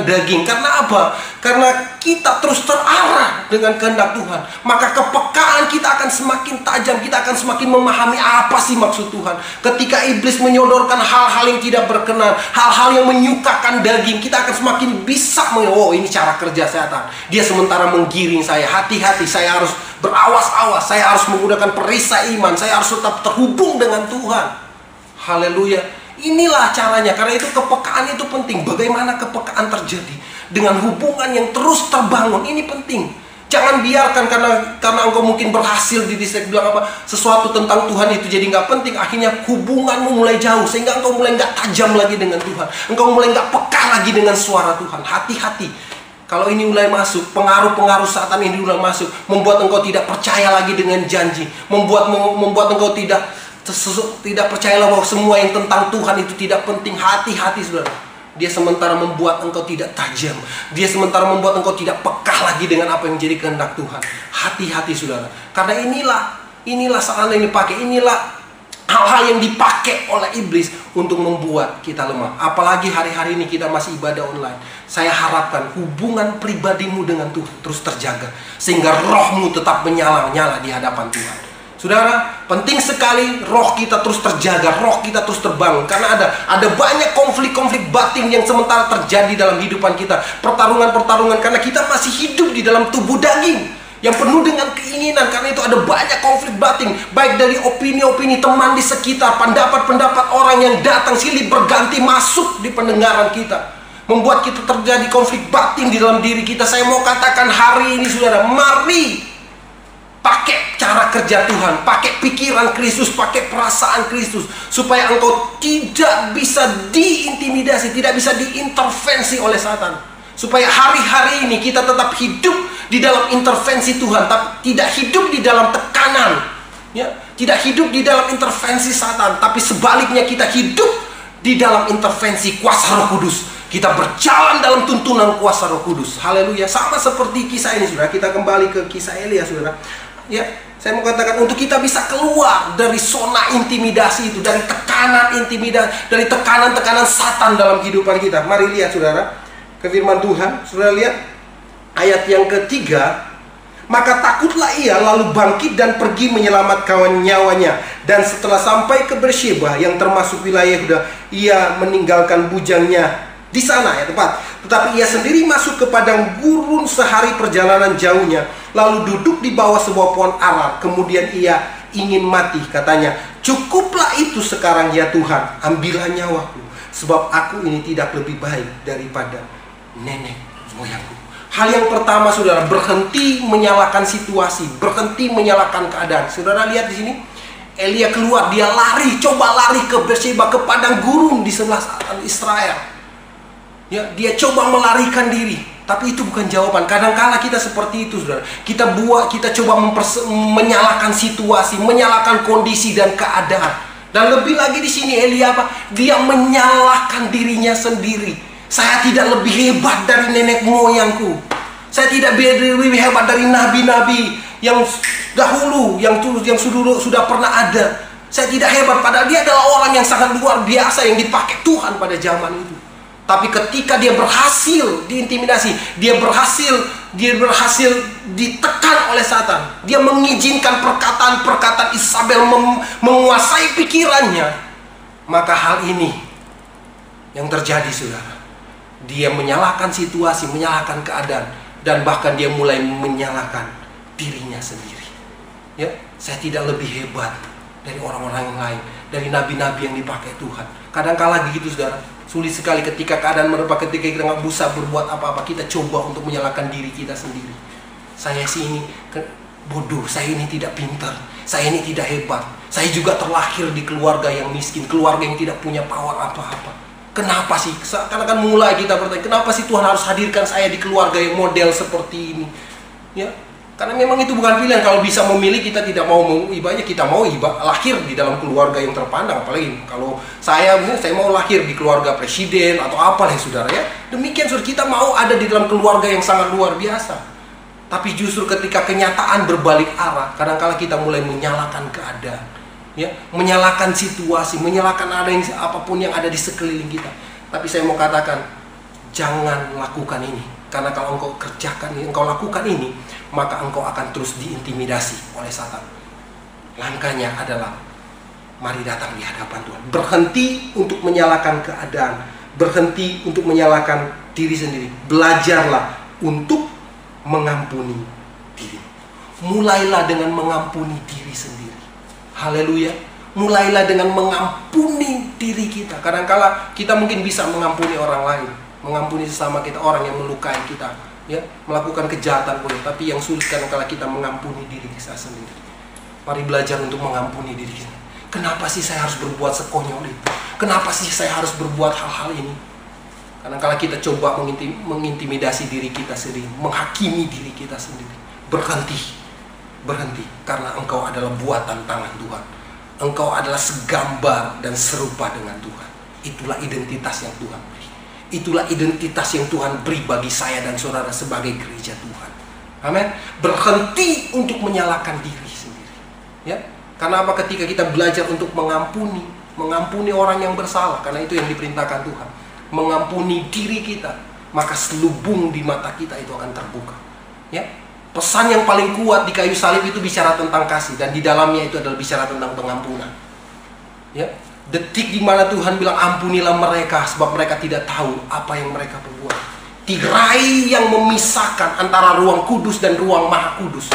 daging. Karena apa? Karena kita terus terarah dengan kehendak Tuhan. Maka kepekaan kita akan semakin tajam. Kita akan semakin memahami apa sih maksud Tuhan. Ketika iblis menyodorkan hal-hal yang tidak berkenan, hal-hal yang menyukakan daging, kita akan semakin bisa oh, ini cara kerja setan. Dia sementara menggiring saya. Hati-hati, saya harus berawas-awas, saya harus menggunakan perisai iman, saya harus tetap terhubung dengan Tuhan. Haleluya. Inilah caranya. Karena itu kepekaan itu penting. Bagaimana kepekaan terjadi dengan hubungan yang terus terbangun, ini penting. Jangan biarkan karena engkau mungkin berhasil di distrik bilang apa, sesuatu tentang Tuhan itu jadi nggak penting. Akhirnya hubunganmu mulai jauh, sehingga engkau mulai nggak tajam lagi dengan Tuhan. Engkau mulai nggak peka lagi dengan suara Tuhan. Hati-hati. Kalau ini mulai masuk, pengaruh-pengaruh Satan ini mulai masuk, membuat engkau tidak percaya lagi dengan janji, membuat engkau tidak percayalah bahwa semua yang tentang Tuhan itu tidak penting. Hati-hati saudara. Dia sementara membuat engkau tidak tajam. Dia sementara membuat engkau tidak peka lagi dengan apa yang menjadi kehendak Tuhan. Hati-hati saudara. Karena inilah saat yang dipakai. Inilah hal-hal yang dipakai oleh iblis untuk membuat kita lemah. Apalagi hari-hari ini kita masih ibadah online. Saya harapkan hubungan pribadimu dengan Tuhan terus terjaga, sehingga rohmu tetap menyala-nyala di hadapan Tuhan. Saudara, penting sekali roh kita terus terjaga, roh kita terus terbangun. Karena ada banyak konflik-konflik batin yang sementara terjadi dalam kehidupan kita. Pertarungan-pertarungan karena kita masih hidup di dalam tubuh daging yang penuh dengan keinginan. Karena itu ada banyak konflik batin, baik dari opini-opini teman di sekitar, pendapat-pendapat orang yang datang silih berganti masuk di pendengaran kita, membuat kita terjadi konflik batin di dalam diri kita. Saya mau katakan hari ini saudara, mari pakai cara kerja Tuhan, pakai pikiran Kristus, pakai perasaan Kristus, supaya engkau tidak bisa diintimidasi, tidak bisa diintervensi oleh Satan. Supaya hari-hari ini kita tetap hidup di dalam intervensi Tuhan, tapi tidak hidup di dalam tekanan, ya, tidak hidup di dalam intervensi Satan, tapi sebaliknya kita hidup di dalam intervensi kuasa Roh Kudus. Kita berjalan dalam tuntunan kuasa Roh Kudus. Haleluya. Sama seperti kisah ini, saudara. Kita kembali ke kisah Elia, saudara. Ya, saya mau katakan untuk kita bisa keluar dari zona intimidasi itu, dari tekanan intimidasi, dari tekanan-tekanan Satan dalam kehidupan kita. Mari lihat saudara, ke firman Tuhan. Saudara lihat ayat yang ketiga. Maka takutlah ia, lalu bangkit dan pergi menyelamatkan nyawanya. Dan setelah sampai ke Bersheba yang termasuk wilayah Yehuda, ia meninggalkan bujangnya di sana, ya tepat. Tetapi ia sendiri masuk ke padang gurun sehari perjalanan jauhnya, lalu duduk di bawah sebuah pohon ara. Kemudian ia ingin mati, katanya, cukuplah itu sekarang ya Tuhan, ambillah nyawaku, sebab aku ini tidak lebih baik daripada nenek moyangku. Hal yang pertama saudara, berhenti menyalahkan situasi, berhenti menyalahkan keadaan. Saudara lihat di sini, Elia keluar, dia lari, coba lari ke Bersheba, ke padang gurun di sebelah Israel. Ya, dia coba melarikan diri, tapi itu bukan jawaban. Kadang-kala kita seperti itu, saudara. Kita coba menyalahkan situasi, menyalahkan kondisi dan keadaan. Dan lebih lagi di sini Elia apa? Dia menyalahkan dirinya sendiri. Saya tidak lebih hebat dari nenek moyangku. Saya tidak lebih hebat dari nabi-nabi yang dahulu, yang sudah pernah ada. Saya tidak hebat, padahal dia adalah orang yang sangat luar biasa yang dipakai Tuhan pada zaman itu. Tapi ketika dia berhasil diintimidasi, dia berhasil ditekan oleh Satan. Dia mengizinkan perkataan-perkataan Isabel menguasai pikirannya. Maka hal ini yang terjadi, saudara. Dia menyalahkan situasi, menyalahkan keadaan, dan bahkan dia mulai menyalahkan dirinya sendiri. Ya, saya tidak lebih hebat dari orang-orang yang lain, dari nabi-nabi yang dipakai Tuhan. Kadang-kala gitu, saudara. Sulit sekali ketika keadaan merebak, ketika kita nggak bisa berbuat apa-apa, kita coba untuk menyalahkan diri kita sendiri. Saya sih ini bodoh, saya ini tidak pintar, saya ini tidak hebat. Saya juga terlahir di keluarga yang miskin, keluarga yang tidak punya power apa-apa. Kenapa sih? Karena kan mulai kita bertanya, kenapa sih Tuhan harus hadirkan saya di keluarga yang model seperti ini? Ya, karena memang itu bukan pilihan. Kalau bisa memilih, kita tidak mau ibadah, kita mau lahir di dalam keluarga yang terpandang. Apalagi kalau saya mau lahir di keluarga presiden atau apa lah, saudara ya. Demikian, saudara, kita mau ada di dalam keluarga yang sangat luar biasa. Tapi justru ketika kenyataan berbalik arah, kadang-kala kita mulai menyalahkan keadaan, ya, menyalahkan situasi, menyalahkan apapun yang ada di sekeliling kita. Tapi saya mau katakan, jangan lakukan ini. Karena kalau engkau kerjakan ini, engkau lakukan ini, maka engkau akan terus diintimidasi oleh Satan. Langkahnya adalah, mari datang di hadapan Tuhan. Berhenti untuk menyalahkan keadaan, berhenti untuk menyalahkan diri sendiri. Belajarlah untuk mengampuni diri. mulailah dengan mengampuni diri sendiri. Haleluya. Mulailah dengan mengampuni diri kita. Kadang-kala kita mungkin bisa mengampuni orang lain, mengampuni sesama kita, orang yang melukai kita, ya, melakukan kejahatan boleh. Tapi yang sulit kadang-kala kita mengampuni diri kita sendiri. Mari belajar untuk mengampuni diri kita. Kenapa sih saya harus berbuat sekonyol itu? Kenapa sih saya harus berbuat hal-hal ini? Kadang-kala kita coba mengintimidasi diri kita sendiri, menghakimi diri kita sendiri. Berhenti, karena engkau adalah buatan tangan Tuhan. Engkau adalah segambar dan serupa dengan Tuhan. Itulah identitas yang Tuhan beri. Itulah identitas yang Tuhan beri bagi saya dan saudara sebagai gereja Tuhan. Amin. Berhenti untuk menyalahkan diri sendiri. Ya, karena apa? Ketika kita belajar untuk mengampuni orang yang bersalah, karena itu yang diperintahkan Tuhan. Mengampuni diri kita, maka selubung di mata kita itu akan terbuka. Ya. Pesan yang paling kuat di kayu salib itu bicara tentang kasih, dan di dalamnya itu adalah bicara tentang pengampunan. Ya, detik di mana Tuhan bilang ampunilah mereka sebab mereka tidak tahu apa yang mereka perbuat. Tirai yang memisahkan antara ruang kudus dan ruang maha kudus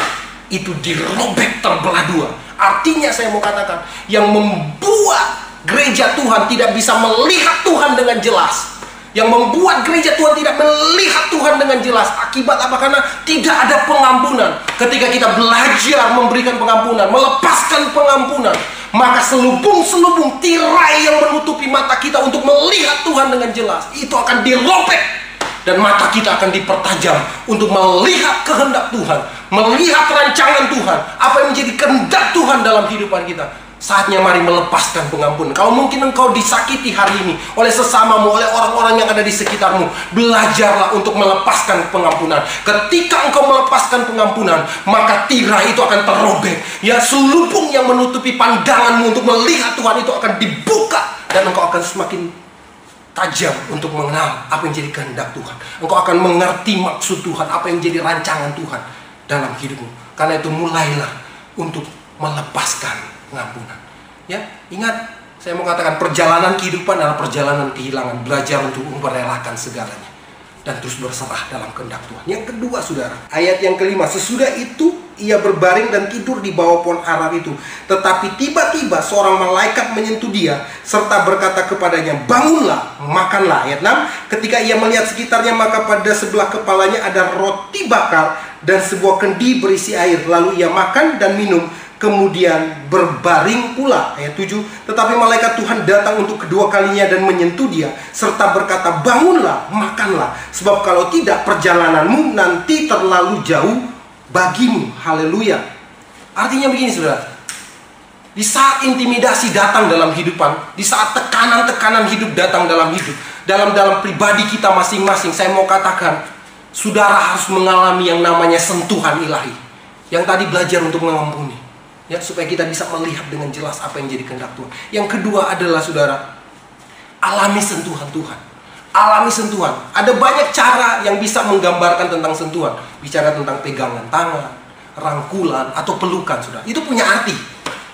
itu dirobek terbelah dua. Artinya saya mau katakan, yang membuat gereja Tuhan tidak bisa melihat Tuhan dengan jelas, yang membuat gereja Tuhan tidak melihat Tuhan dengan jelas. Akibat apa? Karena tidak ada pengampunan. Ketika kita belajar memberikan pengampunan, melepaskan pengampunan, maka selubung-selubung tirai yang menutupi mata kita untuk melihat Tuhan dengan jelas itu akan dirobek, dan mata kita akan dipertajam untuk melihat kehendak Tuhan, melihat rancangan Tuhan, apa yang menjadi kehendak Tuhan dalam kehidupan kita. Saatnya mari melepaskan pengampunan. Kalau mungkin engkau disakiti hari ini oleh sesamamu, oleh orang-orang yang ada di sekitarmu, belajarlah untuk melepaskan pengampunan. Ketika engkau melepaskan pengampunan, maka tirai itu akan terobek. Ya, selubung yang menutupi pandanganmu untuk melihat Tuhan itu akan dibuka, dan engkau akan semakin tajam untuk mengenal apa yang jadi kehendak Tuhan. Engkau akan mengerti maksud Tuhan, apa yang jadi rancangan Tuhan dalam hidupmu. Karena itu mulailah untuk melepaskan pengampunan. Ya, ingat, saya mau katakan perjalanan kehidupan adalah perjalanan kehilangan. Belajar untuk merelakan segalanya dan terus berserah dalam kehendak Tuhan. Yang kedua, saudara, ayat yang kelima, sesudah itu ia berbaring dan tidur di bawah pohon ara itu. Tetapi tiba-tiba seorang malaikat menyentuh dia serta berkata kepadanya, bangunlah, makanlah. Ayat 6, ketika ia melihat sekitarnya, maka pada sebelah kepalanya ada roti bakar dan sebuah kendi berisi air. Lalu ia makan dan minum, kemudian berbaring pula. Ayat 7, tetapi malaikat Tuhan datang untuk kedua kalinya dan menyentuh dia serta berkata, bangunlah, makanlah, sebab kalau tidak perjalananmu nanti terlalu jauh bagimu. Haleluya. Artinya begini, saudara, di saat intimidasi datang dalam kehidupan, di saat tekanan-tekanan hidup datang dalam hidup, dalam pribadi kita masing-masing, saya mau katakan, saudara harus mengalami yang namanya sentuhan ilahi. Yang tadi belajar untuk mengampuni, ya, supaya kita bisa melihat dengan jelas apa yang jadi kehendak Tuhan. Yang kedua adalah, saudara, alami sentuhan Tuhan. Alami sentuhan. Ada banyak cara yang bisa menggambarkan tentang sentuhan. Bicara tentang pegangan tangan, rangkulan, atau pelukan, saudara. Itu punya arti.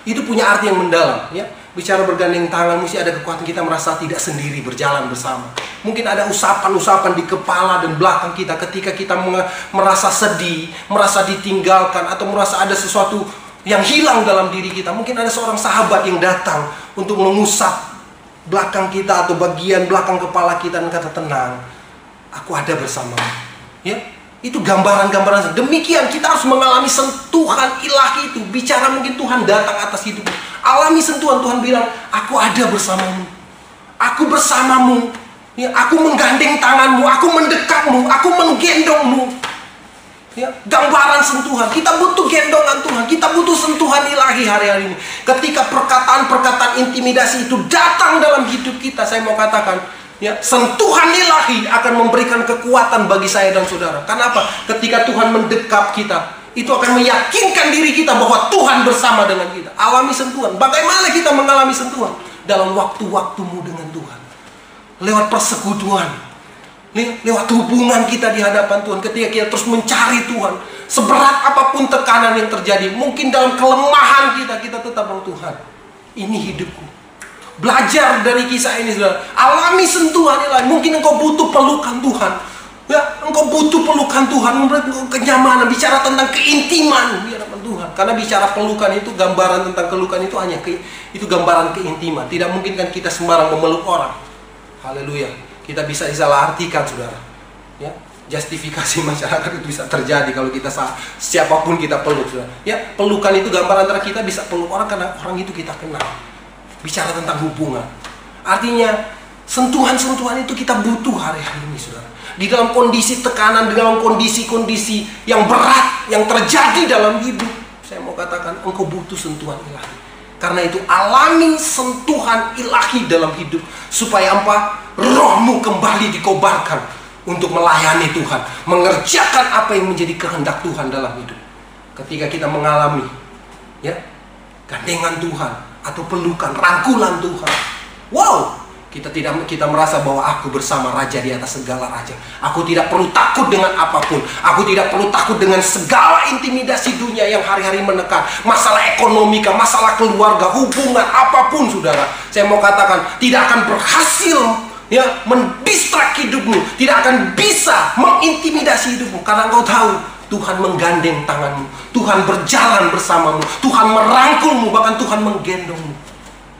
Itu punya arti yang mendalam, ya. Bicara bergandeng tangan, mesti ada kekuatan kita merasa tidak sendiri, berjalan bersama. Mungkin ada usapan-usapan di kepala dan belakang kita ketika kita merasa sedih, merasa ditinggalkan, atau merasa ada sesuatu yang hilang dalam diri kita. Mungkin ada seorang sahabat yang datang untuk mengusap belakang kita atau bagian belakang kepala kita dan kata, tenang, aku ada bersamamu. Ya, itu gambaran-gambaran. Demikian kita harus mengalami sentuhan ilahi itu. Bicara mungkin Tuhan datang atas hidupmu. Alami sentuhan. Tuhan bilang, aku ada bersamamu, aku bersamamu. Ya, aku menggandeng tanganmu, aku mendekatmu, aku menggendongmu. Ya, gambaran sentuhan. Kita butuh gendongan Tuhan, kita butuh sentuhan ilahi hari-hari ini. Ketika perkataan-perkataan intimidasi itu datang dalam hidup kita, saya mau katakan, ya, sentuhan ilahi akan memberikan kekuatan bagi saya dan saudara. Kenapa? Ketika Tuhan mendekap kita, itu akan meyakinkan diri kita bahwa Tuhan bersama dengan kita. Alami sentuhan. Bagaimana kita mengalami sentuhan? Dalam waktu-waktumu dengan Tuhan, lewat persekutuan, lewat hubungan kita di hadapan Tuhan. Ketika kita terus mencari Tuhan, seberat apapun tekanan yang terjadi, mungkin dalam kelemahan kita tetap bilang, Tuhan, ini hidupku. Belajar dari kisah ini, saudara. Alami sentuhan ilahi. Mungkin engkau butuh pelukan Tuhan. Ya, engkau butuh pelukan Tuhan, engkau kenyamanan, bicara tentang keintiman di hadapan Tuhan. Karena bicara pelukan itu, gambaran tentang kelukan itu hanya itu gambaran keintiman. Tidak mungkin kan kita sembarang memeluk orang. Haleluya. Kita bisa salah artikan, saudara. Ya, justifikasi masyarakat itu bisa terjadi kalau kita siapapun kita peluk, saudara. Ya, pelukan itu gambaran antara kita bisa peluk orang karena orang itu kita kenal. Bicara tentang hubungan. Artinya sentuhan-sentuhan itu kita butuh hari-hari ini, saudara. Di dalam kondisi tekanan, di dalam kondisi-kondisi yang berat yang terjadi dalam hidup, saya mau katakan engkau butuh sentuhan ilahi. Karena itu alami sentuhan ilahi dalam hidup, supaya apa? Rohmu kembali dikobarkan untuk melayani Tuhan, mengerjakan apa yang menjadi kehendak Tuhan dalam hidup. Ketika kita mengalami, ya, gandengan Tuhan atau pelukan, rangkulan Tuhan, wow, kita merasa bahwa aku bersama Raja di atas segala raja. Aku tidak perlu takut dengan apapun. Aku tidak perlu takut dengan segala intimidasi dunia yang hari-hari menekan. Masalah ekonomi, masalah keluarga, hubungan, apapun, saudara. Saya mau katakan, tidak akan berhasil, ya, mendistrak hidupmu. Tidak akan bisa mengintimidasi hidupmu. Karena engkau tahu Tuhan menggandeng tanganmu, Tuhan berjalan bersamamu, Tuhan merangkulmu, bahkan Tuhan menggendongmu.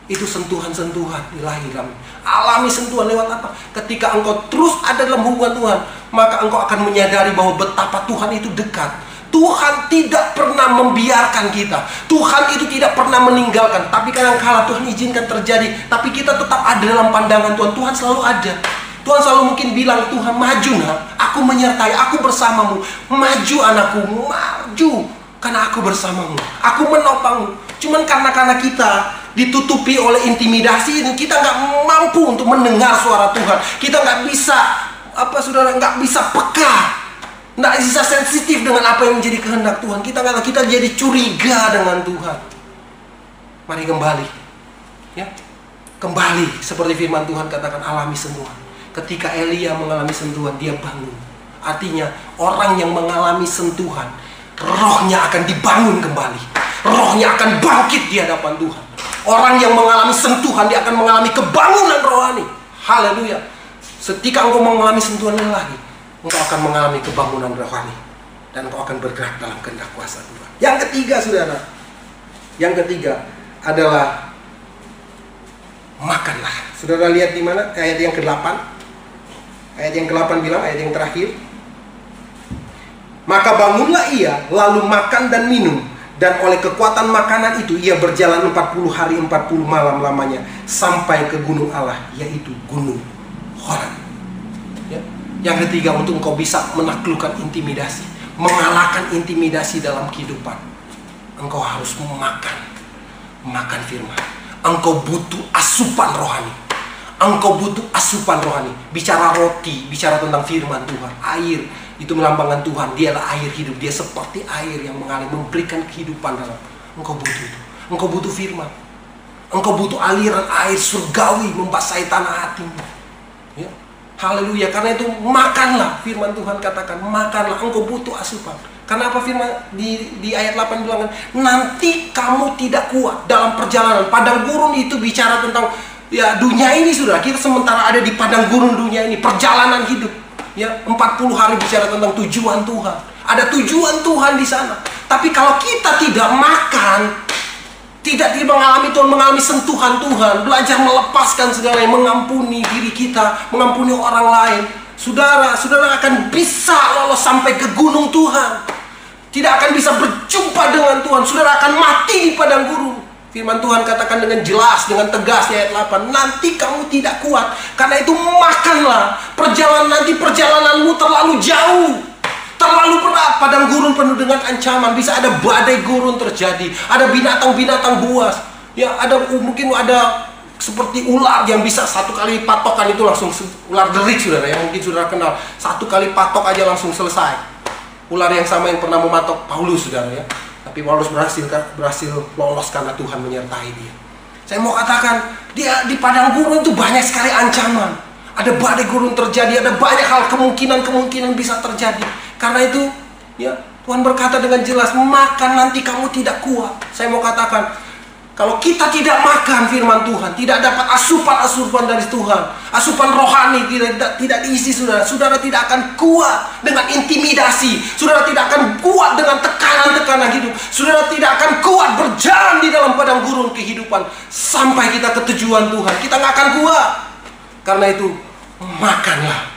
Itu sentuhan-sentuhan ilahi dalam. Alami sentuhan lewat apa? Ketika engkau terus ada dalam hubungan Tuhan, maka engkau akan menyadari bahwa betapa Tuhan itu dekat. Tuhan tidak pernah membiarkan kita. Tuhan itu tidak pernah meninggalkan. Tapi kadang-kala Tuhan izinkan terjadi, tapi kita tetap ada dalam pandangan Tuhan. Tuhan selalu ada. Tuhan selalu mungkin bilang, Tuhan maju nak, aku menyertai, aku bersamamu. Maju anakku, maju, karena aku bersamamu, aku menopangmu. Cuman karena kita ditutupi oleh intimidasi ini, kita nggak mampu untuk mendengar suara Tuhan. Kita nggak bisa, saudara, nggak bisa peka, nggak bisa sensitif dengan apa yang menjadi kehendak Tuhan. Kita jadi curiga dengan Tuhan. Mari kembali, ya, kembali seperti firman Tuhan katakan, alami sentuhan. Ketika Elia mengalami sentuhan, dia bangun. Artinya orang yang mengalami sentuhan, rohnya akan dibangun kembali. Rohnya akan bangkit di hadapan Tuhan. Orang yang mengalami sentuhan, dia akan mengalami kebangunan rohani. Haleluya. Ketika engkau mengalami sentuhan ilahi, engkau akan mengalami kebangunan rohani. Dan engkau akan bergerak dalam kehendak kuasa Tuhan. Yang ketiga, saudara, yang ketiga adalah makanlah. Saudara lihat di mana? Ayat yang ke-8. Ayat yang ke-8 bilang, ayat yang terakhir. Maka bangunlah ia, lalu makan dan minum. Dan oleh kekuatan makanan itu ia berjalan 40 hari 40 malam lamanya sampai ke gunung Allah, yaitu gunung Horeb. Ya. Yang ketiga, untuk engkau bisa menaklukkan intimidasi, mengalahkan intimidasi dalam kehidupan, engkau harus makan firman. Engkau butuh asupan rohani. Engkau butuh asupan rohani. Bicara roti, bicara tentang firman Tuhan. Air itu melambangkan Tuhan. Dia adalah air hidup. Dia seperti air yang mengalir, memberikan kehidupan dalam. Engkau butuh itu. Engkau butuh firman. Engkau butuh aliran air surgawi membasahi tanah hatimu. Ya. Haleluya. Karena itu makanlah, firman Tuhan katakan, makanlah. Engkau butuh asupan. Karena apa firman di ayat 8 bilang, nanti kamu tidak kuat dalam perjalanan. Padang gurun itu bicara tentang, ya, dunia ini, sudah. Kita sementara ada di padang gurun dunia ini, perjalanan hidup. Ya, 40 hari bicara tentang tujuan Tuhan. Ada tujuan Tuhan di sana. Tapi kalau kita tidak makan, tidak mengalami Tuhan, mengalami sentuhan Tuhan, belajar melepaskan segala yang mengampuni diri kita, mengampuni orang lain, saudara akan bisa lolos sampai ke gunung Tuhan. Tidak akan bisa berjumpa dengan Tuhan. Saudara akan mati di padang gurun. Firman Tuhan katakan dengan jelas, dengan tegas di ayat 8, nanti kamu tidak kuat. Karena itu makanlah. Perjalananmu terlalu jauh, terlalu berat. Padang gurun penuh dengan ancaman. Bisa ada badai gurun terjadi, ada binatang-binatang buas. Ya, mungkin ada seperti ular yang bisa satu kali patokan itu langsung, ular derik, saudara, yang mungkin saudara kenal. Satu kali patok aja langsung selesai. Ular yang sama yang pernah mematok Paulus, saudara, ya. Tapi Paulus berhasil lolos karena Tuhan menyertai dia. Saya mau katakan, dia di padang gurun itu banyak sekali ancaman. Ada badai gurun terjadi, ada banyak hal kemungkinan bisa terjadi. Karena itu, ya, Tuhan berkata dengan jelas, makan nanti kamu tidak kuat. Saya mau katakan, Kalau kita tidak makan firman Tuhan, tidak dapat asupan-asupan dari Tuhan, asupan rohani tidak diisi, saudara tidak akan kuat dengan intimidasi, saudara tidak akan kuat dengan tekanan-tekanan hidup, saudara tidak akan kuat berjalan di dalam padang gurun kehidupan sampai kita ke tujuan Tuhan. Kita nggak akan kuat. Karena itu, makanlah,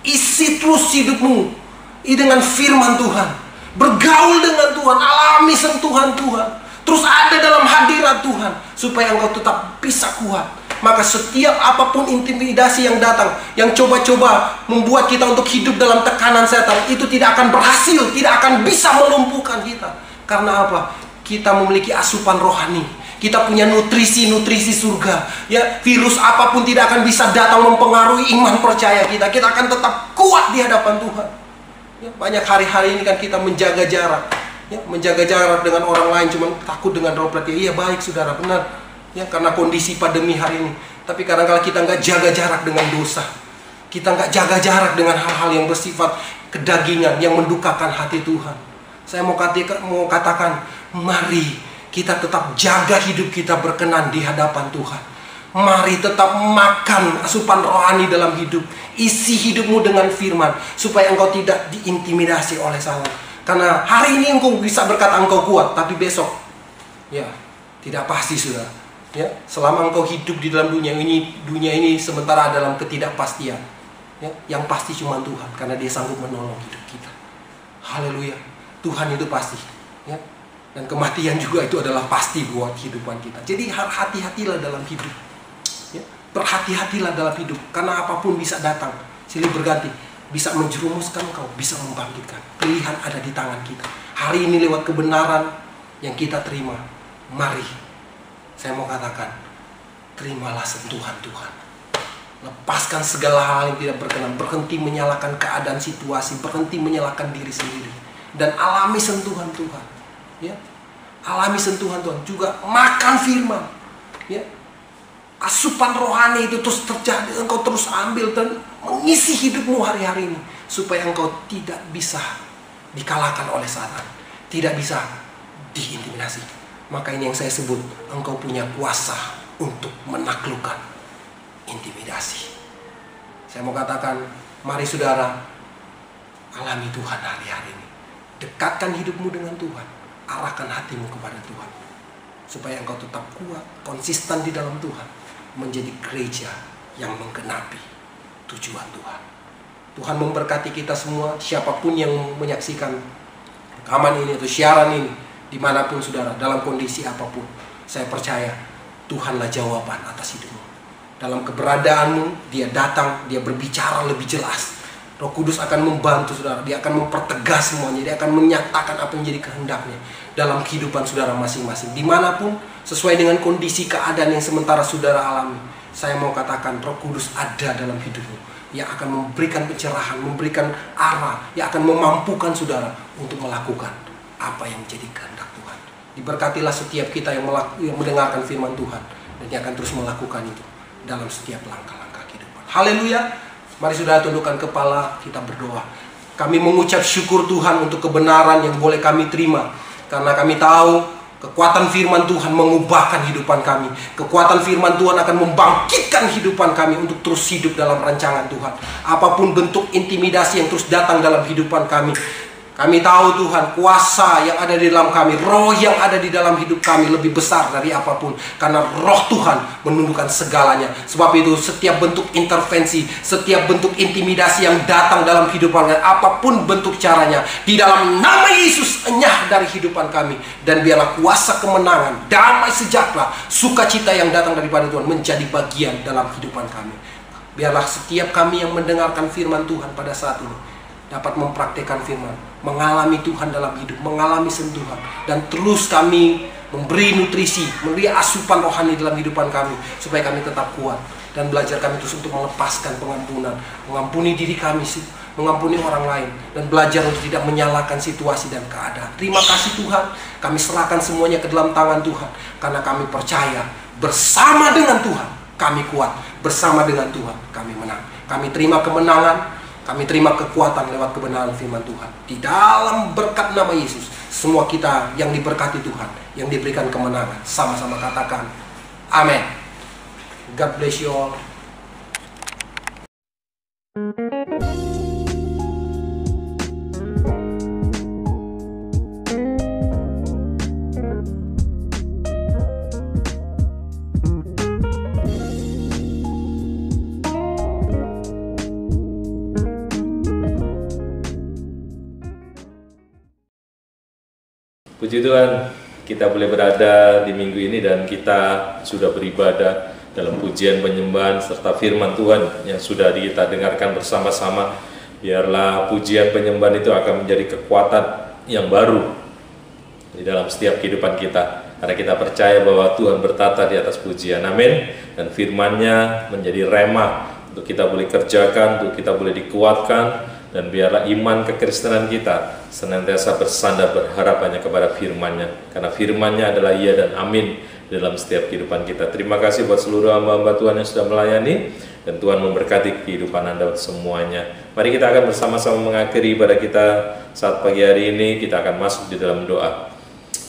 isi terus hidupmu dengan firman Tuhan, bergaul dengan Tuhan, alami sentuhan Tuhan. Terus ada dalam hadirat Tuhan supaya engkau tetap bisa kuat. Maka setiap apapun intimidasi yang datang, yang coba-coba membuat kita untuk hidup dalam tekanan setan, itu tidak akan berhasil, tidak akan bisa melumpuhkan kita. Karena apa? Kita memiliki asupan rohani. Kita punya nutrisi surga. Ya, virus apapun tidak akan bisa datang mempengaruhi iman percaya kita. Kita akan tetap kuat di hadapan Tuhan. Ya, banyak hari-hari ini kan kita menjaga jarak. Ya, menjaga jarak dengan orang lain cuma takut dengan droplet. Ya, iya baik saudara, benar. Ya, karena kondisi pandemi hari ini. Tapi kadang-kadang kita nggak jaga jarak dengan dosa. Kita nggak jaga jarak dengan hal-hal yang bersifat kedagingan, yang mendukakan hati Tuhan. Saya mau katakan, mari kita tetap jaga hidup kita berkenan di hadapan Tuhan. Mari tetap makan asupan rohani dalam hidup. Isi hidupmu dengan firman, supaya engkau tidak diintimidasi oleh Satan. Karena hari ini engkau bisa berkata engkau kuat, tapi besok, ya, tidak pasti sudah. Ya, selama engkau hidup di dalam dunia ini sementara dalam ketidakpastian. Ya, yang pasti cuma Tuhan, karena Dia sanggup menolong hidup kita. Haleluya, Tuhan itu pasti. Ya, dan kematian juga itu adalah pasti buat kehidupan kita. Jadi hati-hatilah dalam hidup. Ya, berhati-hatilah dalam hidup, karena apapun bisa datang, silih berganti. Bisa menjerumuskan kau, bisa membangkitkan. Pilihan ada di tangan kita. Hari ini lewat kebenaran yang kita terima, mari, saya mau katakan, terimalah sentuhan Tuhan. Lepaskan segala hal yang tidak berkenan. Berhenti menyalahkan keadaan situasi, berhenti menyalahkan diri sendiri, dan alami sentuhan Tuhan. Ya, alami sentuhan Tuhan. Juga makan firman. Ya, asupan rohani itu terus terjadi, engkau terus ambil dan mengisi hidupmu hari-hari ini, supaya engkau tidak bisa dikalahkan oleh Satan, tidak bisa diintimidasi. Maka ini yang saya sebut, engkau punya kuasa untuk menaklukkan intimidasi. Saya mau katakan, mari saudara, alami Tuhan hari-hari ini. Dekatkan hidupmu dengan Tuhan, arahkan hatimu kepada Tuhan, supaya engkau tetap kuat, konsisten di dalam Tuhan, menjadi gereja yang menggenapi tujuan Tuhan. Tuhan memberkati kita semua, siapapun yang menyaksikan rekaman ini atau siaran ini, dimanapun saudara, dalam kondisi apapun. Saya percaya Tuhanlah jawaban atas hidupmu. Dalam keberadaanmu, Dia datang, Dia berbicara lebih jelas. Roh Kudus akan membantu saudara, Dia akan mempertegas semuanya, Dia akan menyatakan apa yang jadi kehendaknya dalam kehidupan saudara masing-masing. Dimanapun, sesuai dengan kondisi keadaan yang sementara saudara alami, saya mau katakan Roh Kudus ada dalam hidupmu, yang akan memberikan pencerahan, memberikan arah, yang akan memampukan saudara untuk melakukan apa yang menjadi kehendak Tuhan. Diberkatilah setiap kita yang mendengarkan firman Tuhan, dan Dia akan terus melakukan itu dalam setiap langkah-langkah kehidupan. Haleluya. Mari saudara tundukkan kepala, kita berdoa. Kami mengucap syukur Tuhan untuk kebenaran yang boleh kami terima, karena kami tahu kekuatan firman Tuhan mengubahkan hidupan kami. Kekuatan firman Tuhan akan membangkitkan hidupan kami untuk terus hidup dalam rancangan Tuhan. Apapun bentuk intimidasi yang terus datang dalam hidupan kami, kami tahu Tuhan, kuasa yang ada di dalam kami, roh yang ada di dalam hidup kami lebih besar dari apapun. Karena roh Tuhan menundukkan segalanya. Sebab itu setiap bentuk intervensi, setiap bentuk intimidasi yang datang dalam hidupan kami, apapun bentuk caranya, di dalam nama Yesus enyah dari hidupan kami. Dan biarlah kuasa kemenangan, damai sejahtera, sukacita yang datang daripada Tuhan menjadi bagian dalam kehidupan kami. Biarlah setiap kami yang mendengarkan firman Tuhan pada saat ini dapat mempraktikkan firman, mengalami Tuhan dalam hidup, mengalami sentuhan, dan terus kami memberi nutrisi, memberi asupan rohani dalam kehidupan kami, supaya kami tetap kuat, dan belajar kami terus untuk melepaskan pengampunan, mengampuni diri kami, mengampuni orang lain, dan belajar untuk tidak menyalahkan situasi dan keadaan. Terima kasih Tuhan, kami serahkan semuanya ke dalam tangan Tuhan, karena kami percaya bersama dengan Tuhan kami kuat, bersama dengan Tuhan kami menang. Kami terima kemenangan, kami terima kekuatan lewat kebenaran firman Tuhan. Di dalam berkat nama Yesus, semua kita yang diberkati Tuhan, yang diberikan kemenangan. Sama-sama katakan amin. God bless you all. Puji Tuhan, kita boleh berada di minggu ini dan kita sudah beribadah dalam pujian penyembahan serta firman Tuhan yang sudah kita dengarkan bersama-sama. Biarlah pujian penyembahan itu akan menjadi kekuatan yang baru di dalam setiap kehidupan kita, karena kita percaya bahwa Tuhan bertata di atas pujian. Amin. Dan firman-Nya menjadi rema untuk kita boleh kerjakan, untuk kita boleh dikuatkan. Dan biarlah iman kekristenan kita senantiasa bersandar berharap hanya kepada firman-Nya, karena firman-Nya adalah iya dan amin dalam setiap kehidupan kita. Terima kasih buat seluruh hamba-hamba Tuhan yang sudah melayani, dan Tuhan memberkati kehidupan Anda semuanya. Mari kita akan bersama-sama mengakhiri ibadah kita saat pagi hari ini. Kita akan masuk di dalam doa.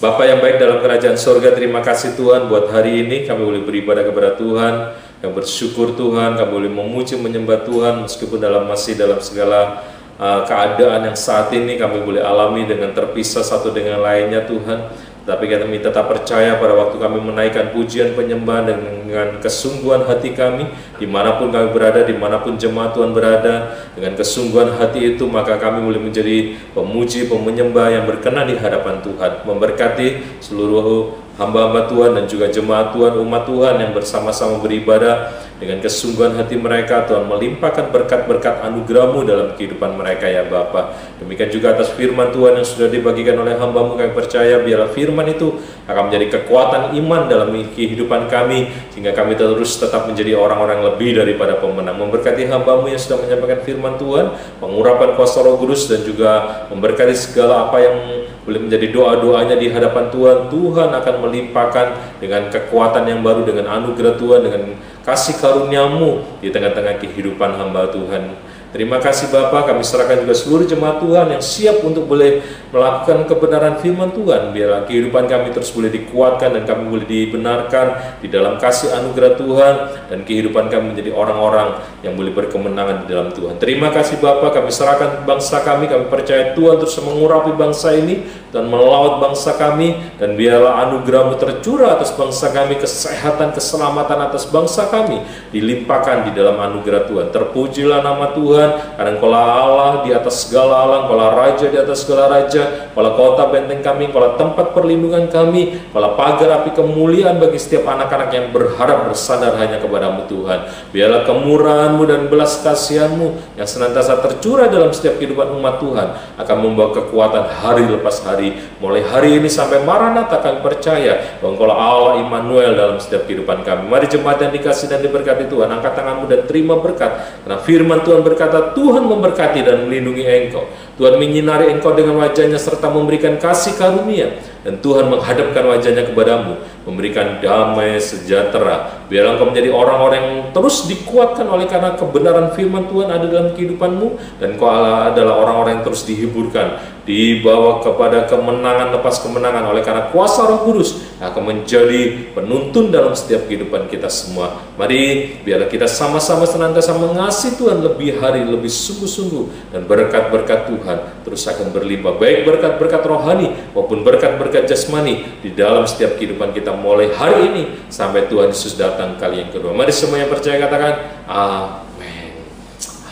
Bapa yang baik dalam kerajaan surga, terima kasih Tuhan buat hari ini kami boleh beribadah kepada Tuhan. Kami bersyukur Tuhan, kami boleh memuji menyembah Tuhan meskipun masih dalam segala keadaan yang saat ini kami boleh alami dengan terpisah satu dengan lainnya Tuhan. Tapi kami tetap percaya pada waktu kami menaikkan pujian penyembahan dengan kesungguhan hati kami, dimanapun kami berada, dimanapun jemaat Tuhan berada, dengan kesungguhan hati itu maka kami boleh menjadi pemuji, pemenyembah yang berkenan di hadapan Tuhan. Memberkati seluruh hamba-hamba Tuhan dan juga jemaat Tuhan, umat Tuhan yang bersama-sama beribadah dengan kesungguhan hati mereka. Tuhan melimpahkan berkat-berkat anugerah-Mu dalam kehidupan mereka ya Bapa. Demikian juga atas firman Tuhan yang sudah dibagikan oleh hamba-Mu, kami percaya biarlah firman itu akan menjadi kekuatan iman dalam kehidupan kami, sehingga kami terus tetap menjadi orang-orang lebih daripada pemenang. Memberkati hamba-Mu yang sudah menyampaikan firman Tuhan, pengurapan kuasa Roh Kudus, dan juga memberkati segala apa yang boleh menjadi doa-doanya di hadapan Tuhan. Tuhan akan melimpahkan dengan kekuatan yang baru, dengan anugerah Tuhan, dengan kasih karunia-Mu di tengah-tengah kehidupan hamba Tuhan. Terima kasih Bapa, kami serahkan juga seluruh jemaat Tuhan yang siap untuk boleh melakukan kebenaran firman Tuhan. Biarlah kehidupan kami terus boleh dikuatkan dan kami boleh dibenarkan di dalam kasih anugerah Tuhan, dan kehidupan kami menjadi orang-orang yang boleh berkemenangan di dalam Tuhan. Terima kasih Bapa, kami serahkan bangsa kami percaya Tuhan terus mengurapi bangsa ini dan melawat bangsa kami, dan biarlah anugerah-Mu tercurah atas bangsa kami, kesehatan, keselamatan atas bangsa kami dilimpahkan di dalam anugerah Tuhan. Terpujilah nama Tuhan, karena Engkaulah Allah di atas segala Allah, Engkaulah Raja di atas segala Raja, Engkaulah kota benteng kami, Engkaulah tempat perlindungan kami, Engkaulah pagar api kemuliaan bagi setiap anak-anak yang berharap bersandar hanya kepada-Mu Tuhan. Biarlah kemurahan-Mu dan belas kasihan-Mu yang senantiasa tercurah dalam setiap kehidupan umat Tuhan akan membawa kekuatan hari lepas hari. Mulai hari ini sampai Maranatha kami percaya bahwa Engkaulah Allah Immanuel dalam setiap kehidupan kami. Mari jemaat yang dikasih dan diberkati Tuhan, angkat tanganmu dan terima berkat, karena firman Tuhan berkata Tuhan memberkati dan melindungi engkau. Tuhan menyinari engkau dengan wajah-Nya serta memberikan kasih karunia, dan Tuhan menghadapkan wajah-Nya kepadamu, memberikan damai sejahtera. Biarlah engkau menjadi orang-orang yang terus dikuatkan oleh karena kebenaran firman Tuhan ada dalam kehidupanmu, dan engkau adalah orang-orang yang terus dihiburkan, dibawa kepada kemenangan lepas kemenangan oleh karena kuasa Roh Kudus akan menjadi penuntun dalam setiap kehidupan kita semua. Mari biarlah kita sama-sama senantiasa mengasihi Tuhan lebih hari, lebih sungguh-sungguh, dan berkat-berkat Tuhan terus akan berlimpah, baik berkat-berkat rohani maupun berkat-berkat jasmani di dalam setiap kehidupan kita mulai hari ini sampai Tuhan Yesus datang kali yang kedua. Mari semua yang percaya katakan amin.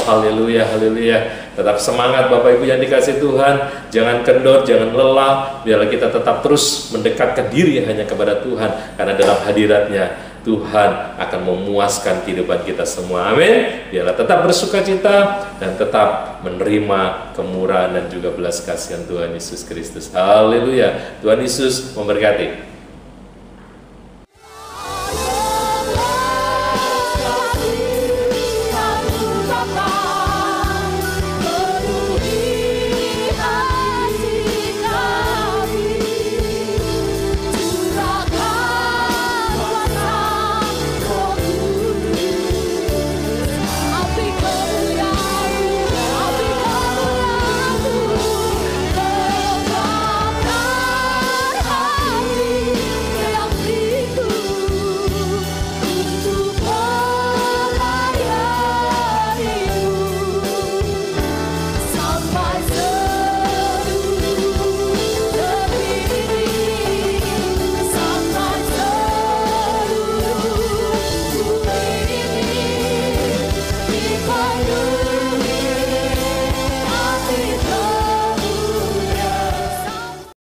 Haleluya, haleluya. Tetap semangat Bapak Ibu yang dikasih Tuhan. Jangan kendor, jangan lelah. Biarlah kita tetap terus mendekatkan diri hanya kepada Tuhan, karena dalam hadirat-Nya Tuhan akan memuaskan kehidupan kita semua. Amin. Biarlah tetap bersuka cita dan tetap menerima kemurahan dan juga belas kasihan Tuhan Yesus Kristus. Haleluya. Tuhan Yesus memberkati.